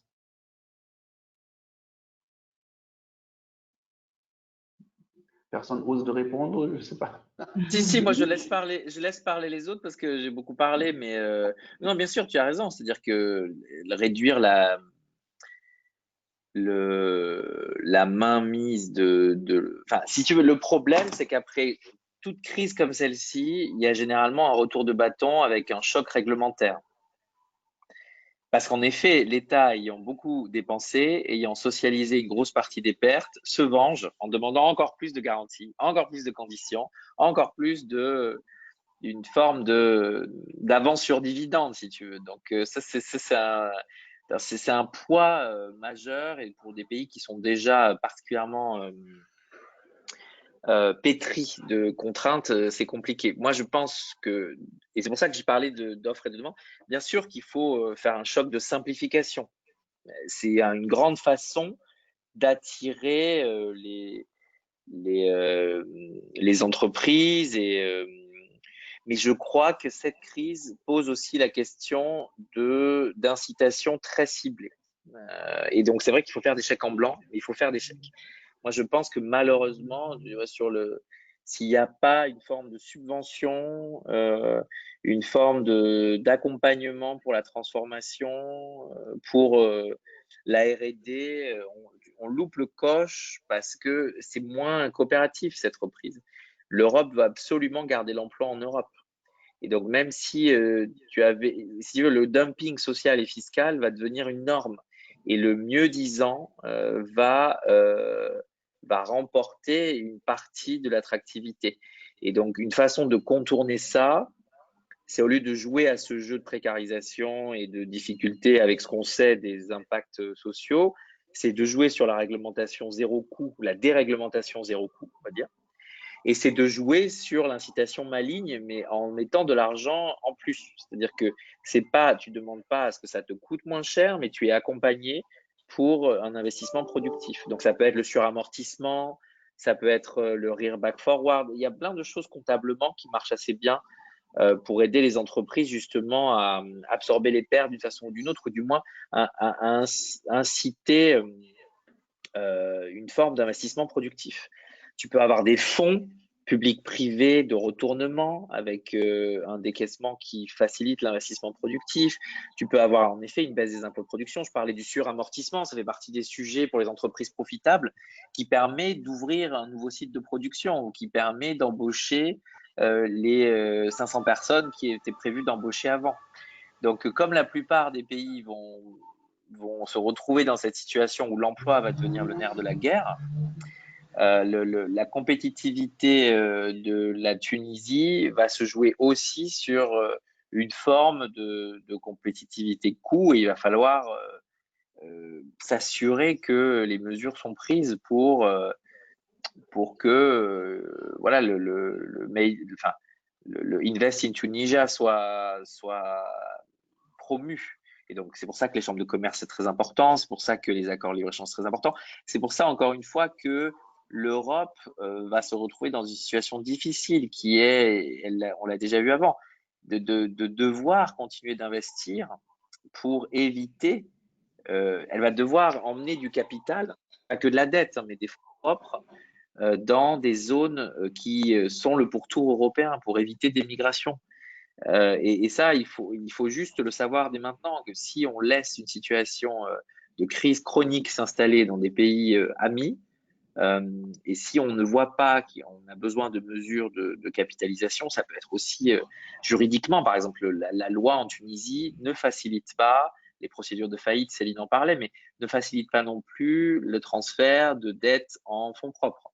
Personne ose de répondre, je ne sais pas. Si, moi je laisse parler les autres parce que j'ai beaucoup parlé, mais non, bien sûr, tu as raison. C'est-à-dire que réduire la mainmise enfin, si tu veux, le problème, c'est qu'après toute crise comme celle-ci, il y a généralement un retour de bâton avec un choc réglementaire. Parce qu'en effet, l'État ayant beaucoup dépensé, ayant socialisé une grosse partie des pertes, se venge en demandant encore plus de garanties, encore plus de conditions, encore plus d'une forme d'avance sur dividende, si tu veux. Donc ça, c'est un poids majeur, et pour des pays qui sont déjà particulièrement pétris de contraintes, c'est compliqué. Moi, je pense que, et c'est pour ça que j'ai parlé d'offres et de demandes, bien sûr qu'il faut faire un choc de simplification. C'est une grande façon d'attirer les entreprises, mais je crois que cette crise pose aussi la question d'incitation très ciblée. Et donc, c'est vrai qu'il faut faire des chèques en blanc, mais il faut faire des chèques. Moi, je pense que malheureusement, s'il n'y a pas une forme de subvention, une forme d'accompagnement pour la transformation, pour la R&D, on loupe le coche parce que c'est moins coopératif, cette reprise. L'Europe va absolument garder l'emploi en Europe. Et donc, même si si tu veux, le dumping social et fiscal va devenir une norme, et le mieux-disant va remporter une partie de l'attractivité. Et donc, une façon de contourner ça, c'est au lieu de jouer à ce jeu de précarisation et de difficulté avec ce qu'on sait des impacts sociaux, c'est de jouer sur la réglementation zéro coût, la déréglementation zéro coût, on va dire. Et c'est de jouer sur l'incitation maligne, mais en mettant de l'argent en plus. C'est-à-dire que tu ne demandes pas à ce que ça te coûte moins cher, mais tu es accompagné pour un investissement productif. Donc, ça peut être le suramortissement, ça peut être le rear back forward. Il y a plein de choses comptablement qui marchent assez bien pour aider les entreprises justement à absorber les pertes d'une façon ou d'une autre, ou du moins à inciter une forme d'investissement productif. Tu peux avoir des fonds publics-privés de retournement avec un décaissement qui facilite l'investissement productif. Tu peux avoir en effet une baisse des impôts de production. Je parlais du suramortissement, ça fait partie des sujets pour les entreprises profitables qui permet d'ouvrir un nouveau site de production ou qui permet d'embaucher les 500 personnes qui étaient prévues d'embaucher avant. Donc, comme la plupart des pays vont se retrouver dans cette situation où l'emploi va devenir le nerf de la guerre, la compétitivité de la Tunisie va se jouer aussi sur une forme de compétitivité coût, et il va falloir s'assurer que les mesures sont prises pour que voilà, le Invest in Tunisia soit promu. Et donc, c'est pour ça que les chambres de commerce, c'est très important. C'est pour ça que les accords libre-échange, c'est très important. C'est pour ça, encore une fois, que l'Europe va se retrouver dans une situation difficile qui est, on l'a déjà vu avant, de devoir continuer d'investir pour éviter, elle va devoir emmener du capital, pas que de la dette, mais des fonds propres, dans des zones qui sont le pourtour européen pour éviter des migrations. Et ça, il faut juste le savoir dès maintenant, que si on laisse une situation de crise chronique s'installer dans des pays amis, et si on ne voit pas qu'on a besoin de mesures de capitalisation, ça peut être aussi juridiquement, par exemple, la loi en Tunisie ne facilite pas les procédures de faillite, Céline en parlait, mais ne facilite pas non plus le transfert de dettes en fonds propres.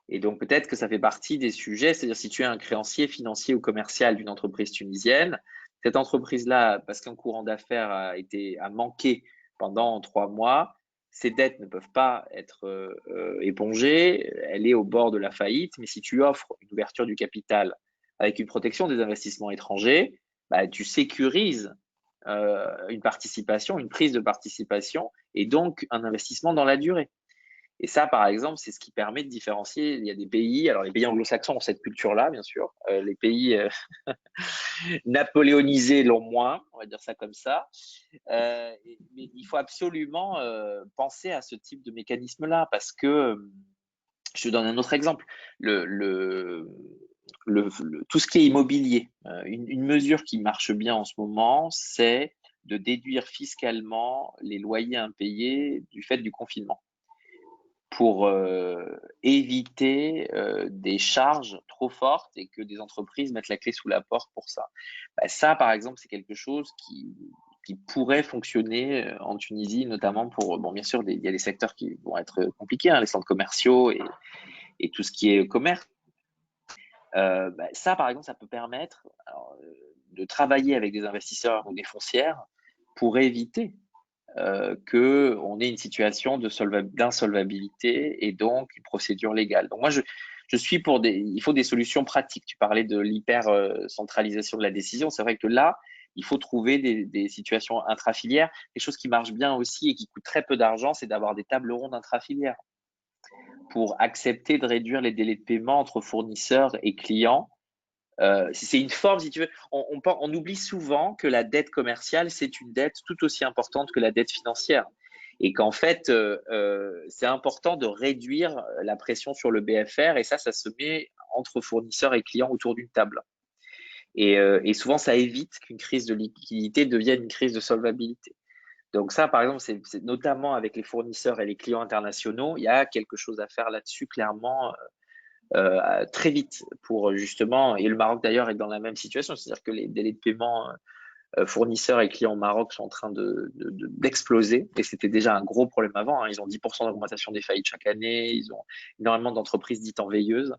Et donc, peut-être que ça fait partie des sujets, c'est-à-dire si tu es un créancier financier ou commercial d'une entreprise tunisienne, cette entreprise-là, parce qu'un courant d'affaires a manqué pendant 3 mois, ses dettes ne peuvent pas être épongées, elle est au bord de la faillite, mais si tu offres une ouverture du capital avec une protection des investissements étrangers, bah, tu sécurises une participation, une prise de participation et donc un investissement dans la durée. Et ça, par exemple, c'est ce qui permet de différencier. Il y a des pays, alors les pays anglo-saxons ont cette culture-là, bien sûr. Les pays napoléonisés l'ont moins, on va dire ça comme ça. Mais il faut absolument penser à ce type de mécanisme-là parce que, je te donne un autre exemple, tout ce qui est immobilier. Une mesure qui marche bien en ce moment, c'est de déduire fiscalement les loyers impayés du fait du confinement pour éviter des charges trop fortes et que des entreprises mettent la clé sous la porte pour ça. Ça, par exemple, c'est quelque chose qui pourrait fonctionner en Tunisie, notamment pour, bon, bien sûr, il y a des secteurs qui vont être compliqués, hein, les centres commerciaux et tout ce qui est commerce. Ça, par exemple, ça peut permettre de travailler avec des investisseurs ou des foncières pour éviter qu'on ait une situation d'insolvabilité et donc une procédure légale. Donc moi, je suis pour il faut des solutions pratiques. Tu parlais de l'hyper-centralisation de la décision. C'est vrai que là, il faut trouver des situations intrafilières. Quelque chose qui marche bien aussi et qui coûte très peu d'argent, c'est d'avoir des tables rondes intrafilières pour accepter de réduire les délais de paiement entre fournisseurs et clients. C'est une forme, si tu veux, on oublie souvent que la dette commerciale, c'est une dette tout aussi importante que la dette financière. Et qu'en fait, c'est important de réduire la pression sur le BFR et ça se met entre fournisseurs et clients autour d'une table. Et souvent, ça évite qu'une crise de liquidité devienne une crise de solvabilité. Donc ça, par exemple, c'est notamment avec les fournisseurs et les clients internationaux, il y a quelque chose à faire là-dessus, clairement, très vite pour justement, et le Maroc d'ailleurs est dans la même situation, c'est-à-dire que les délais de paiement fournisseurs et clients au Maroc sont en train d'exploser et c'était déjà un gros problème avant, hein. Ils ont 10% d'augmentation des faillites chaque année, ils ont énormément d'entreprises dites en veilleuse.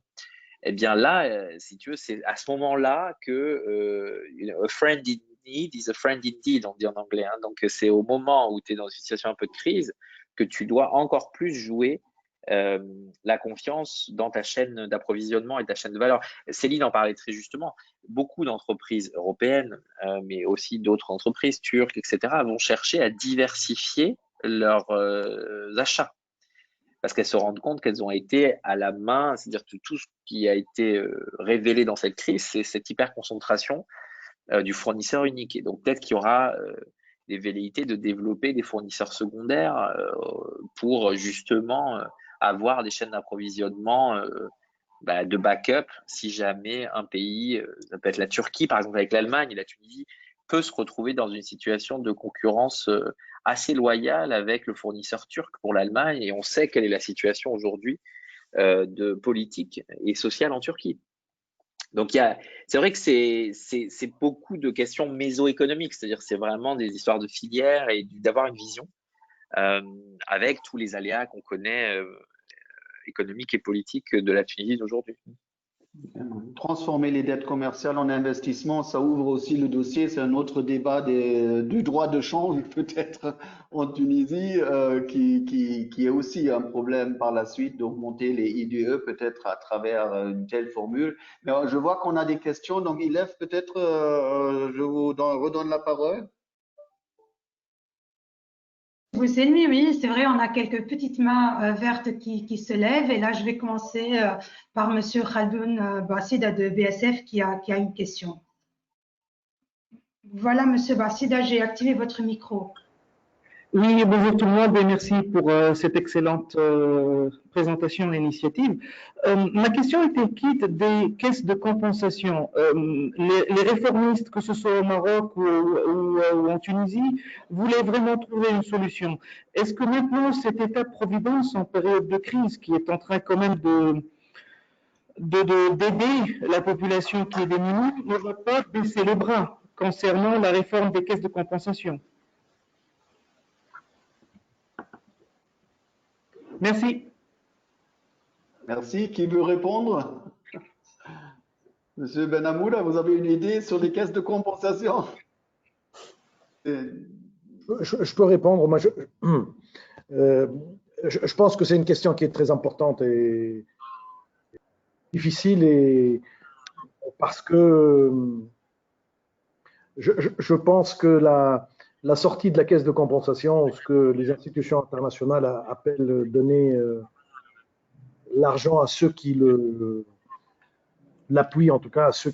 Et bien là, si tu veux, c'est à ce moment-là que a friend in need is a friend indeed, on dit en anglais, hein. Donc c'est au moment où tu es dans une situation un peu de crise que tu dois encore plus jouer la confiance dans ta chaîne d'approvisionnement et ta chaîne de valeur. Céline en parlait très justement. Beaucoup d'entreprises européennes, mais aussi d'autres entreprises turques, etc., vont chercher à diversifier leurs achats parce qu'elles se rendent compte qu'elles ont été à la main, c'est-à-dire que tout ce qui a été révélé dans cette crise, c'est cette hyperconcentration du fournisseur unique. Et donc peut-être qu'il y aura des velléités de développer des fournisseurs secondaires pour justement avoir des chaînes d'approvisionnement de backup si jamais un pays, ça peut être la Turquie par exemple avec l'Allemagne et la Tunisie, peut se retrouver dans une situation de concurrence assez loyale avec le fournisseur turc pour l'Allemagne et on sait quelle est la situation aujourd'hui de politique et sociale en Turquie. Donc c'est vrai que c'est beaucoup de questions méso-économiques, c'est-à-dire c'est vraiment des histoires de filières et d'avoir une vision avec tous les aléas qu'on connaît économiques et politiques de la Tunisie d'aujourd'hui. Transformer les dettes commerciales en investissement, ça ouvre aussi le dossier. C'est un autre débat du droit de change peut-être en Tunisie qui est aussi un problème par la suite d'augmenter les IDE peut-être à travers une telle formule. Mais je vois qu'on a des questions, donc Ilef peut-être je vous redonne la parole. Oui, c'est vrai, on a quelques petites mains vertes qui se lèvent. Et là, je vais commencer par Monsieur Khaldoun Bassida de BSF qui a une question. Voilà, Monsieur Bassida, j'ai activé votre micro. Oui, bonjour tout le monde et merci pour cette excellente présentation et initiative. Ma question était quitte des caisses de compensation. Les réformistes, que ce soit au Maroc ou en Tunisie, voulaient vraiment trouver une solution. Est-ce que maintenant cet État-providence en période de crise, qui est en train quand même d'aider la population qui est démunie, ne va pas baisser les bras concernant la réforme des caisses de compensation? Merci. Merci. Qui veut répondre? Monsieur Benhamoula, vous avez une idée sur les caisses de compensation? Je peux répondre. Moi, je pense que c'est une question qui est très importante et difficile parce que Je pense que la sortie de la caisse de compensation, ce que les institutions internationales appellent donner l'argent à ceux qui l'appuient, en tout cas à ceux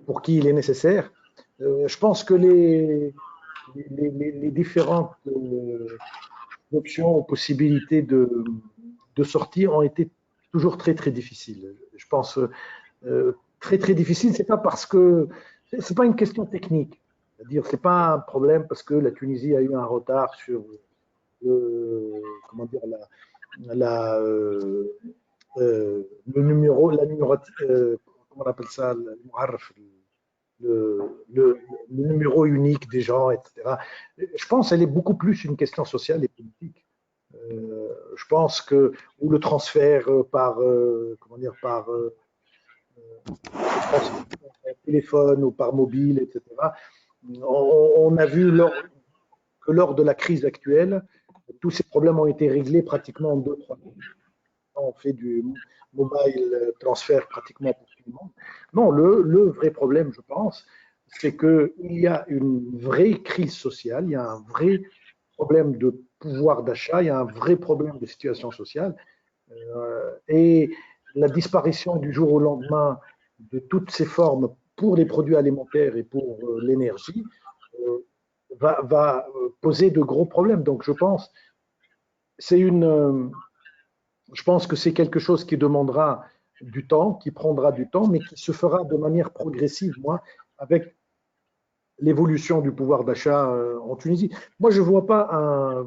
pour qui il est nécessaire. Je pense que les différentes options ou possibilités de sortir ont été toujours très très difficiles. Je pense très très difficile. C'est pas parce que c'est pas une question technique. C'est-à-dire c'est pas un problème parce que la Tunisie a eu un retard sur comment dire le numéro, comment on appelle ça, le numéro unique des gens, etc. Je pense qu'elle est beaucoup plus une question sociale et politique. Je pense que ou le transfert comment dire par téléphone ou par mobile, etc. On a vu que lors de la crise actuelle, tous ces problèmes ont été réglés pratiquement en 2-3 mois. On fait du mobile transfert pratiquement pour tout le monde. Non, le vrai problème, je pense, c'est qu'il y a une vraie crise sociale, il y a un vrai problème de pouvoir d'achat, il y a un vrai problème de situation sociale. Et la disparition du jour au lendemain de toutes ces formes pour les produits alimentaires et pour l'énergie va poser de gros problèmes. Donc je pense que c'est quelque chose qui demandera du temps, qui prendra du temps, mais qui se fera de manière progressive, moi, avec l'évolution du pouvoir d'achat en Tunisie. Moi, je ne vois pas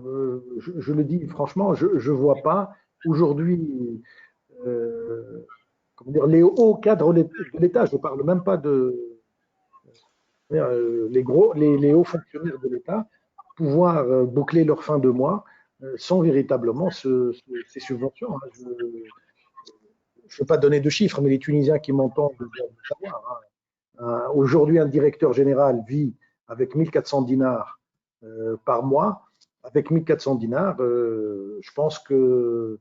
je le dis franchement, je ne vois pas aujourd'hui comment dire, les hauts cadres de l'État, je ne parle même pas les hauts fonctionnaires de l'État, pouvoir boucler leur fin de mois sans véritablement ces subventions. Je ne veux pas donner de chiffres, mais les Tunisiens qui m'entendent doivent le savoir. Aujourd'hui, un directeur général vit avec 1400 dinars par mois. Avec 1400 dinars, je pense que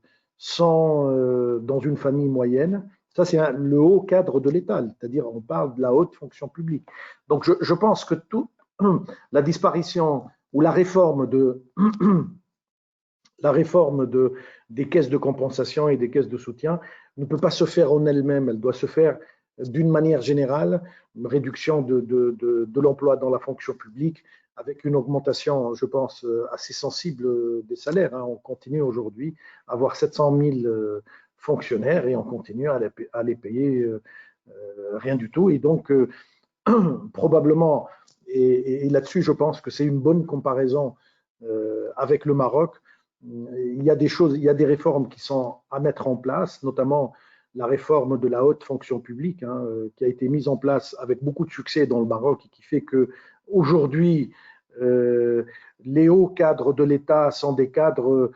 dans une famille moyenne, ça c'est le haut cadre de l'État, c'est-à-dire on parle de la haute fonction publique. Donc je pense que la disparition ou la réforme des caisses de compensation et des caisses de soutien ne peut pas se faire en elle-même, elle doit se faire d'une manière générale, une réduction de l'emploi dans la fonction publique, avec une augmentation, je pense, assez sensible des salaires. On continue aujourd'hui à avoir 700 000 fonctionnaires et on continue à les payer rien du tout. Et donc, probablement, et là-dessus, je pense que c'est une bonne comparaison avec le Maroc. Il y a des réformes qui sont à mettre en place, notamment la réforme de la haute fonction publique, qui a été mise en place avec beaucoup de succès dans le Maroc et qui fait que aujourd'hui les hauts cadres de l'État sont des cadres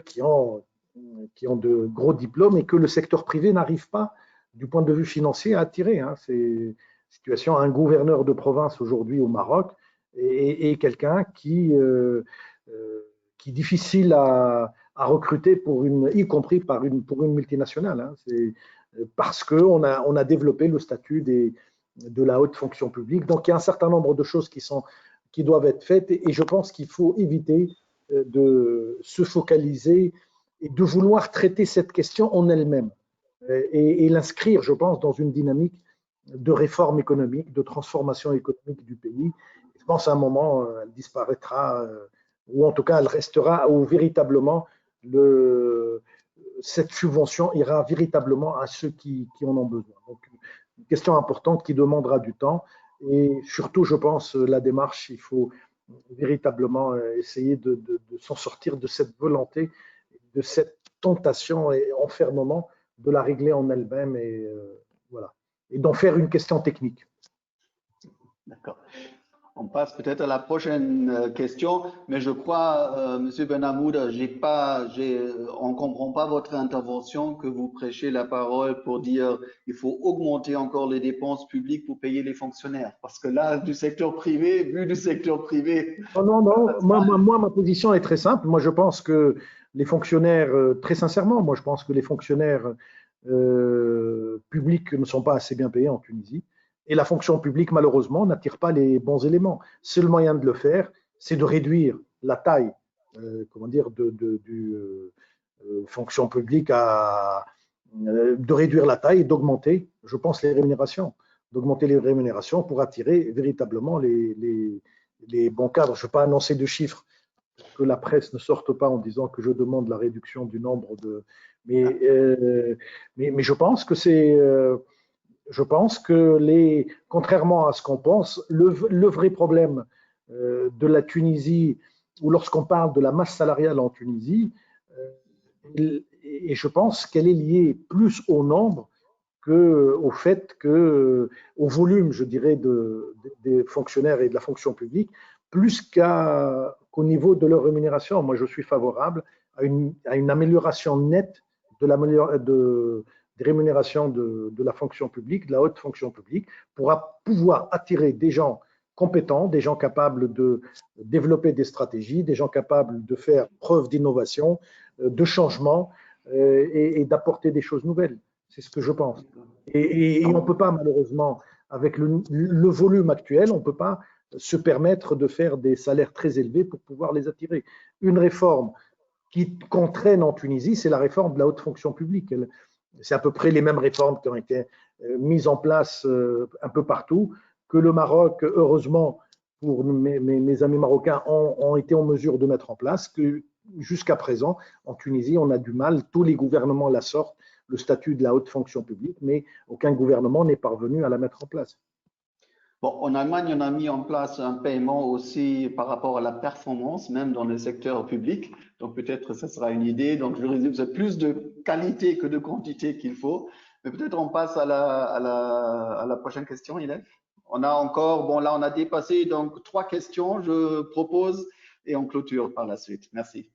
qui ont de gros diplômes et que le secteur privé n'arrive pas, du point de vue financier, à attirer. C'est une situation, un gouverneur de province aujourd'hui au Maroc et quelqu'un qui est difficile à recruter y compris pour une multinationale. C'est parce qu'on a développé le statut de la haute fonction publique. Donc, il y a un certain nombre de choses qui doivent être faites et je pense qu'il faut éviter de se focaliser et de vouloir traiter cette question en elle-même et l'inscrire, je pense, dans une dynamique de réforme économique, de transformation économique du pays. Je pense à un moment, elle disparaîtra ou en tout cas elle restera où véritablement cette subvention ira véritablement à ceux qui en ont besoin. Donc, une question importante qui demandera du temps et surtout, je pense, la démarche, il faut véritablement essayer de s'en sortir de cette volonté, de cette tentation et enfermement de la régler en elle-même et voilà, et d'en faire une question technique. D'accord. On passe peut-être à la prochaine question, mais je crois, Monsieur Benhamoud, on ne comprend pas votre intervention que vous prêchez la parole pour dire il faut augmenter encore les dépenses publiques pour payer les fonctionnaires. Parce que là, vu du secteur privé. Non. Moi, ma position est très simple. Moi, je pense que les fonctionnaires, très sincèrement, moi, je pense que les fonctionnaires publics ne sont pas assez bien payés en Tunisie. Et la fonction publique, malheureusement, n'attire pas les bons éléments. Seul moyen de le faire, c'est de réduire la taille, comment dire, du fonction publique de réduire la taille et d'augmenter, je pense, les rémunérations. D'augmenter les rémunérations pour attirer véritablement les bons cadres. Je ne vais pas annoncer de chiffres pour que la presse ne sorte pas en disant que je demande la réduction du nombre de… Mais je pense que c'est… je pense que contrairement à ce qu'on pense, le vrai problème de la Tunisie, ou lorsqu'on parle de la masse salariale en Tunisie, et je pense qu'elle est liée plus au nombre qu'au fait au volume, je dirais, des fonctionnaires et de la fonction publique, plus qu'au niveau de leur rémunération. Moi, je suis favorable à une amélioration nette des rémunérations de la fonction publique, de la haute fonction publique, pour pouvoir attirer des gens compétents, des gens capables de développer des stratégies, des gens capables de faire preuve d'innovation, de changement et d'apporter des choses nouvelles. C'est ce que je pense. Et on ne peut pas, malheureusement, avec le volume actuel, on ne peut pas se permettre de faire des salaires très élevés pour pouvoir les attirer. Une réforme qu'on traîne en Tunisie, c'est la réforme de la haute fonction publique. C'est à peu près les mêmes réformes qui ont été mises en place un peu partout, que le Maroc, heureusement, pour mes amis marocains, ont été en mesure de mettre en place, que jusqu'à présent, en Tunisie, on a du mal, tous les gouvernements la sortent, le statut de la haute fonction publique, mais aucun gouvernement n'est parvenu à la mettre en place. Bon, en Allemagne, on a mis en place un paiement aussi par rapport à la performance, même dans le secteur public. Donc peut-être ça sera une idée. Donc je résume, c'est plus de qualité que de quantité qu'il faut. Mais peut-être on passe à la prochaine question, Ilef. On a encore, bon là on a dépassé donc 3 questions, je propose, et on clôture par la suite. Merci.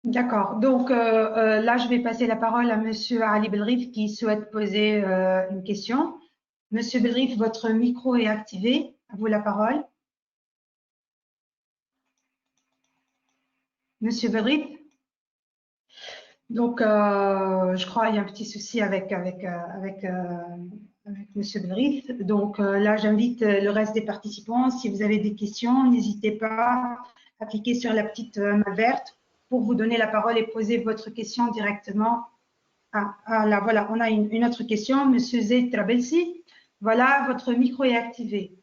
D'accord. Donc là, je vais passer la parole à Monsieur Ali Belrif qui souhaite poser une question. Monsieur Belrif, votre micro est activé. À vous la parole. Monsieur Belrif. Donc, je crois qu'il y a un petit souci avec Monsieur Belrif. Donc là, j'invite le reste des participants. Si vous avez des questions, n'hésitez pas à cliquer sur la petite main verte pour vous donner la parole et poser votre question directement. Là, voilà, on a une autre question. Monsieur Zeid Trabelsi, voilà, votre micro est activé.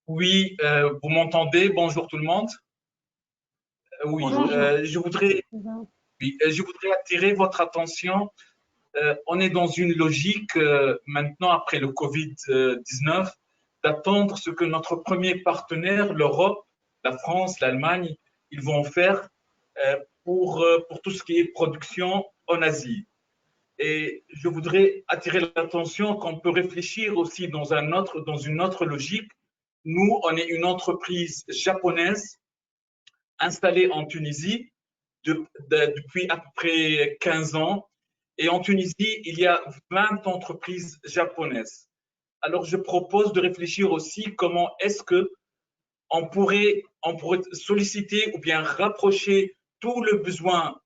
Oui, vous m'entendez? Bonjour tout le monde. Oui, je voudrais attirer votre attention. On est dans une logique maintenant, après le Covid-19, d'attendre ce que notre premier partenaire, l'Europe, la France, l'Allemagne, ils vont faire pour tout ce qui est production en Asie. Et je voudrais attirer l'attention qu'on peut réfléchir aussi dans une autre logique. Nous, on est une entreprise japonaise installée en Tunisie depuis à peu près 15 ans. Et en Tunisie, il y a 20 entreprises japonaises. Alors, je propose de réfléchir aussi comment est-ce qu'on pourrait solliciter ou bien rapprocher tout le besoin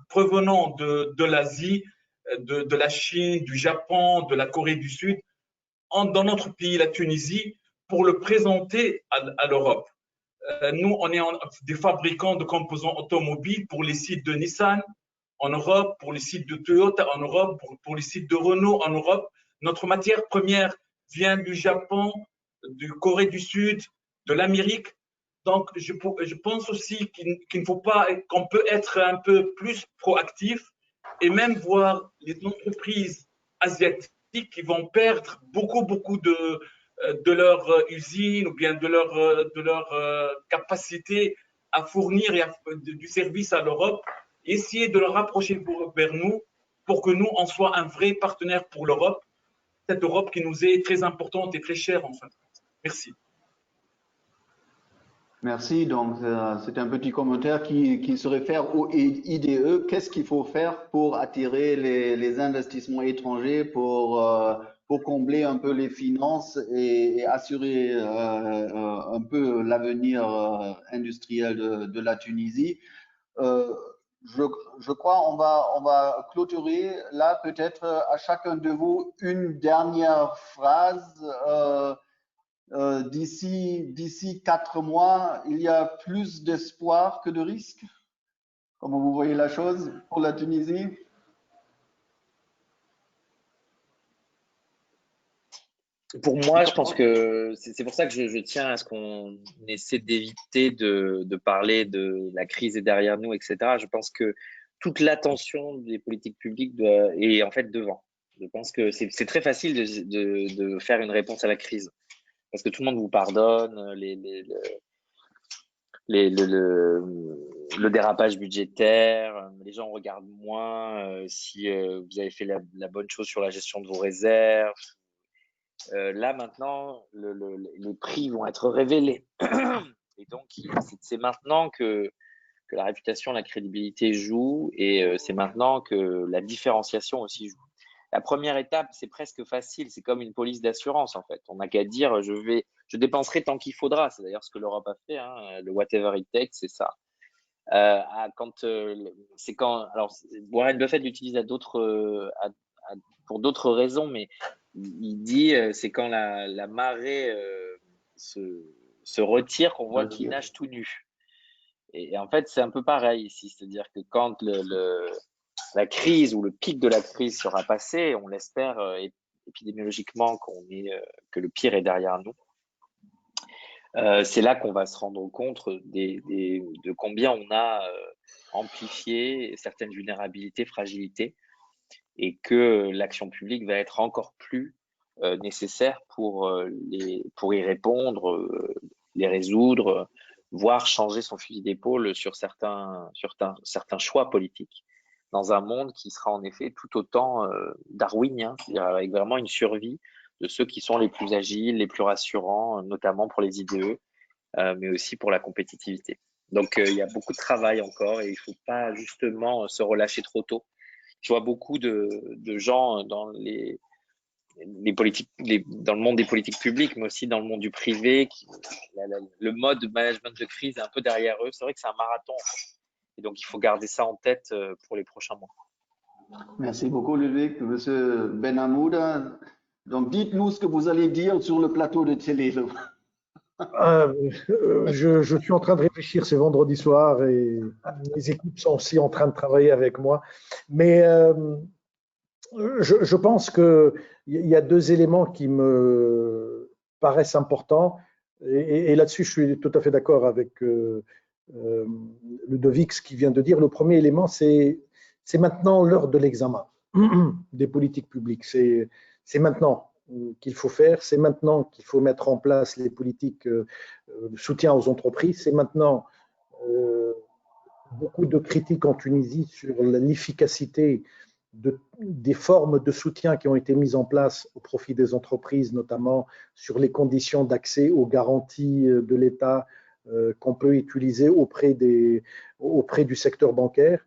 provenant de l'Asie, de la Chine, du Japon, de la Corée du Sud, dans notre pays, la Tunisie, pour le présenter à l'Europe. Nous, on est des fabricants de composants automobiles pour les sites de Nissan en Europe, pour les sites de Toyota en Europe, pour les sites de Renault en Europe. Notre matière première vient du Japon, de Corée du Sud, de l'Amérique. Donc, je pense aussi qu'il ne faut pas, qu'on peut être un peu plus proactif et même voir les entreprises asiatiques qui vont perdre beaucoup de leur usine ou bien de leur capacité à fournir du service à l'Europe, essayer de le rapprocher vers nous pour que nous, on soit un vrai partenaire pour l'Europe, cette Europe qui nous est très importante et très chère en fin de compte. Merci. Merci. Donc, c'est un petit commentaire qui se réfère au IDE. Qu'est-ce qu'il faut faire pour attirer les investissements étrangers, pour combler un peu les finances et assurer un peu l'avenir industriel de la Tunisie? je crois on va clôturer là, peut-être à chacun de vous une dernière phrase. D'ici 4 mois, il y a plus d'espoir que de risques. Comment vous voyez la chose pour la Tunisie? Pour moi, je pense que c'est pour ça que je tiens à ce qu'on essaie d'éviter de parler de la crise est derrière nous, etc. Je pense que toute l'attention des politiques publiques est en fait devant. Je pense que c'est très facile de faire une réponse à la crise parce que tout le monde vous pardonne, le dérapage budgétaire, les gens regardent moins si vous avez fait la bonne chose sur la gestion de vos réserves. Là maintenant, les prix vont être révélés. Et donc, c'est maintenant que la réputation, la crédibilité joue, et c'est maintenant que la différenciation aussi joue. La première étape, c'est presque facile, c'est comme une police d'assurance en fait. On n'a qu'à dire je dépenserai tant qu'il faudra. C'est d'ailleurs ce que l'Europe a fait, hein, le whatever it takes, c'est ça. Alors Warren Buffett l'utilise pour d'autres raisons, mais il dit c'est quand la marée se retire qu'on voit qu'il nage tout nu. Et en fait, c'est un peu pareil ici, c'est-à-dire que quand la crise ou le pic de la crise sera passé, on l'espère épidémiologiquement que le pire est derrière nous. C'est là qu'on va se rendre compte de combien on a amplifié certaines vulnérabilités, fragilités, et que l'action publique va être encore plus nécessaire pour y répondre, les résoudre, voire changer son fusil d'épaule sur certains choix politiques, dans un monde qui sera en effet tout autant darwinien, c'est-à-dire avec vraiment une survie de ceux qui sont les plus agiles, les plus rassurants, notamment pour les IDE, mais aussi pour la compétitivité. Donc il y a beaucoup de travail encore, et il ne faut pas justement se relâcher trop tôt. Je vois beaucoup de gens dans dans le monde des politiques publiques, mais aussi dans le monde du privé, le mode management de crise est un peu derrière eux. C'est vrai que c'est un marathon, et donc il faut garder ça en tête pour les prochains mois. Merci beaucoup, Ludovic. Monsieur Benhamouda, donc dites-nous ce que vous allez dire sur le plateau de télé. Je suis en train de réfléchir, c'est vendredi soir et les équipes sont aussi en train de travailler avec moi. Mais je pense qu'il y a 2 éléments qui me paraissent importants. Et là-dessus, je suis tout à fait d'accord avec Ludovic, ce qu'il vient de dire. Le premier élément, c'est maintenant l'heure de l'examen des politiques publiques. C'est maintenant qu'il faut faire, c'est maintenant qu'il faut mettre en place les politiques de soutien aux entreprises, c'est maintenant beaucoup de critiques en Tunisie sur l'efficacité des formes de soutien qui ont été mises en place au profit des entreprises, notamment sur les conditions d'accès aux garanties de l'État qu'on peut utiliser auprès du secteur bancaire.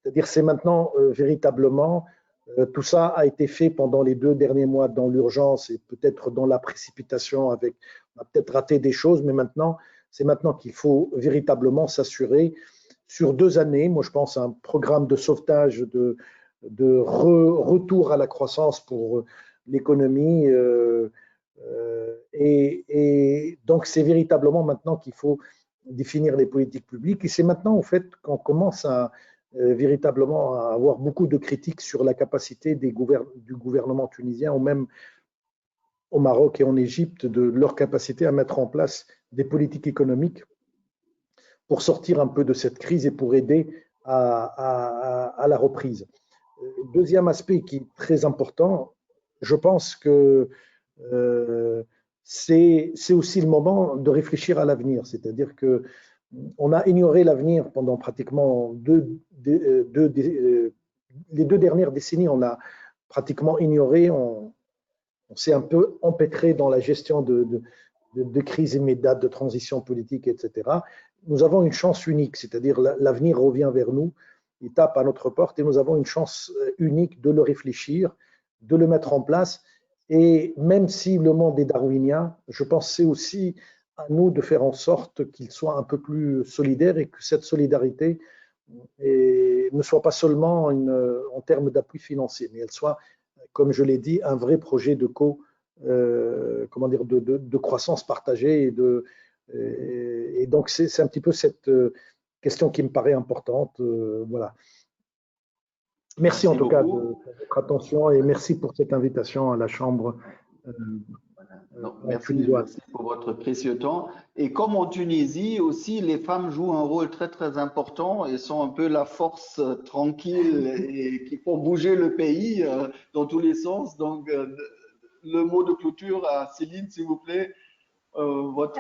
C'est-à-dire c'est maintenant véritablement, tout ça a été fait pendant les 2 derniers mois dans l'urgence et peut-être dans la précipitation, on a peut-être raté des choses, mais c'est maintenant qu'il faut véritablement s'assurer sur 2 années, moi je pense à un programme de sauvetage, de retour à la croissance pour l'économie. Et donc c'est véritablement maintenant qu'il faut définir les politiques publiques, et c'est maintenant en fait qu'on commence à véritablement à avoir beaucoup de critiques sur la capacité du gouvernement tunisien, ou même au Maroc et en Égypte, de leur capacité à mettre en place des politiques économiques pour sortir un peu de cette crise et pour aider à la reprise. Deuxième aspect qui est très important, je pense que c'est aussi le moment de réfléchir à l'avenir, c'est-à-dire que on a ignoré l'avenir pendant pratiquement les 2 dernières décennies. On a pratiquement ignoré, on s'est un peu empêtré dans la gestion de crises immédiates, de transition politique, etc. Nous avons une chance unique, c'est-à-dire l'avenir revient vers nous, il tape à notre porte, et nous avons une chance unique de le réfléchir, de le mettre en place. Et même si le monde est darwinien, je pense que c'est aussi à nous de faire en sorte qu'il soit un peu plus solidaire, et que cette solidarité, et ne soit pas seulement en termes d'appui financier, mais elle soit, comme je l'ai dit, un vrai projet de de croissance partagée. Et donc, c'est un petit peu cette question qui me paraît importante. Voilà. Merci en tout cas de votre attention et merci pour cette invitation à la Chambre. Merci pour votre précieux temps. Et comme en Tunisie aussi, les femmes jouent un rôle très très important et sont un peu la force tranquille et qui font bouger le pays dans tous les sens. Donc, le mot de clôture à Céline, s'il vous plaît, votre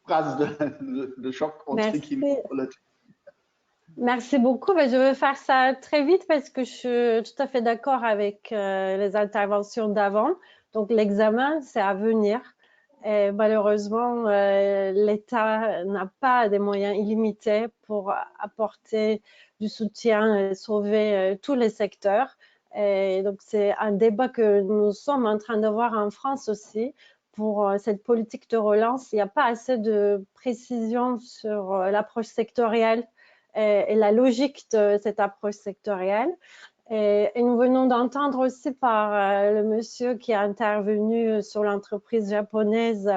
phrase de choc entre guillemets. Merci beaucoup. Je vais faire ça très vite parce que je suis tout à fait d'accord avec les interventions d'avant. Donc, l'examen, c'est à venir. Et malheureusement, l'État n'a pas des moyens illimités pour apporter du soutien et sauver tous les secteurs. Et donc, c'est un débat que nous sommes en train de voir en France aussi. Pour cette politique de relance, il n'y a pas assez de précision sur l'approche sectorielle et la logique de cette approche sectorielle. Et nous venons d'entendre aussi par le monsieur qui a intervenu sur l'entreprise japonaise,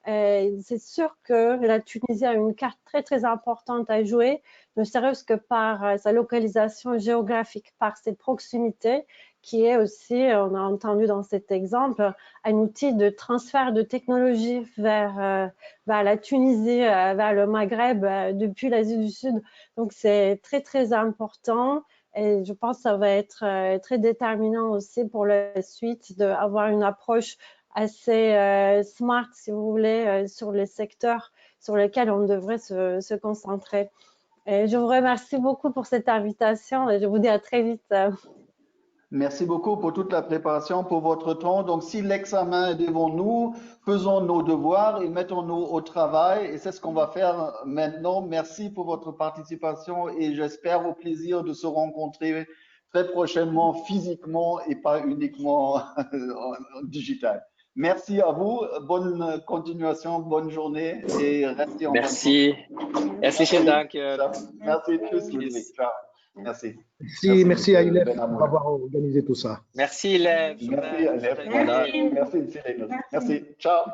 c'est sûr que la Tunisie a une carte très très importante à jouer, ne serait-ce que par sa localisation géographique, par ses proximités, qui est aussi, on a entendu dans cet exemple, un outil de transfert de technologie vers la Tunisie, vers le Maghreb, depuis l'Asie du Sud. Donc c'est très très important. Et je pense que ça va être très déterminant aussi pour la suite d'avoir une approche assez smart, si vous voulez, sur les secteurs sur lesquels on devrait se concentrer. Et je vous remercie beaucoup pour cette invitation et je vous dis à très vite. Merci beaucoup pour toute la préparation, pour votre temps. Donc, si l'examen est devant nous, faisons nos devoirs et mettons-nous au travail. Et c'est ce qu'on va faire maintenant. Merci pour votre participation et j'espère au plaisir de se rencontrer très prochainement physiquement et pas uniquement en digital. Merci à vous. Bonne continuation, bonne journée et restez en bonne santé. Merci, vielen Dank. Merci, tschüss, Ludwig. Ciao. Merci. Merci à Ilef pour avoir organisé tout ça. Merci, Ilef. Merci, Ilef. Merci. Ciao.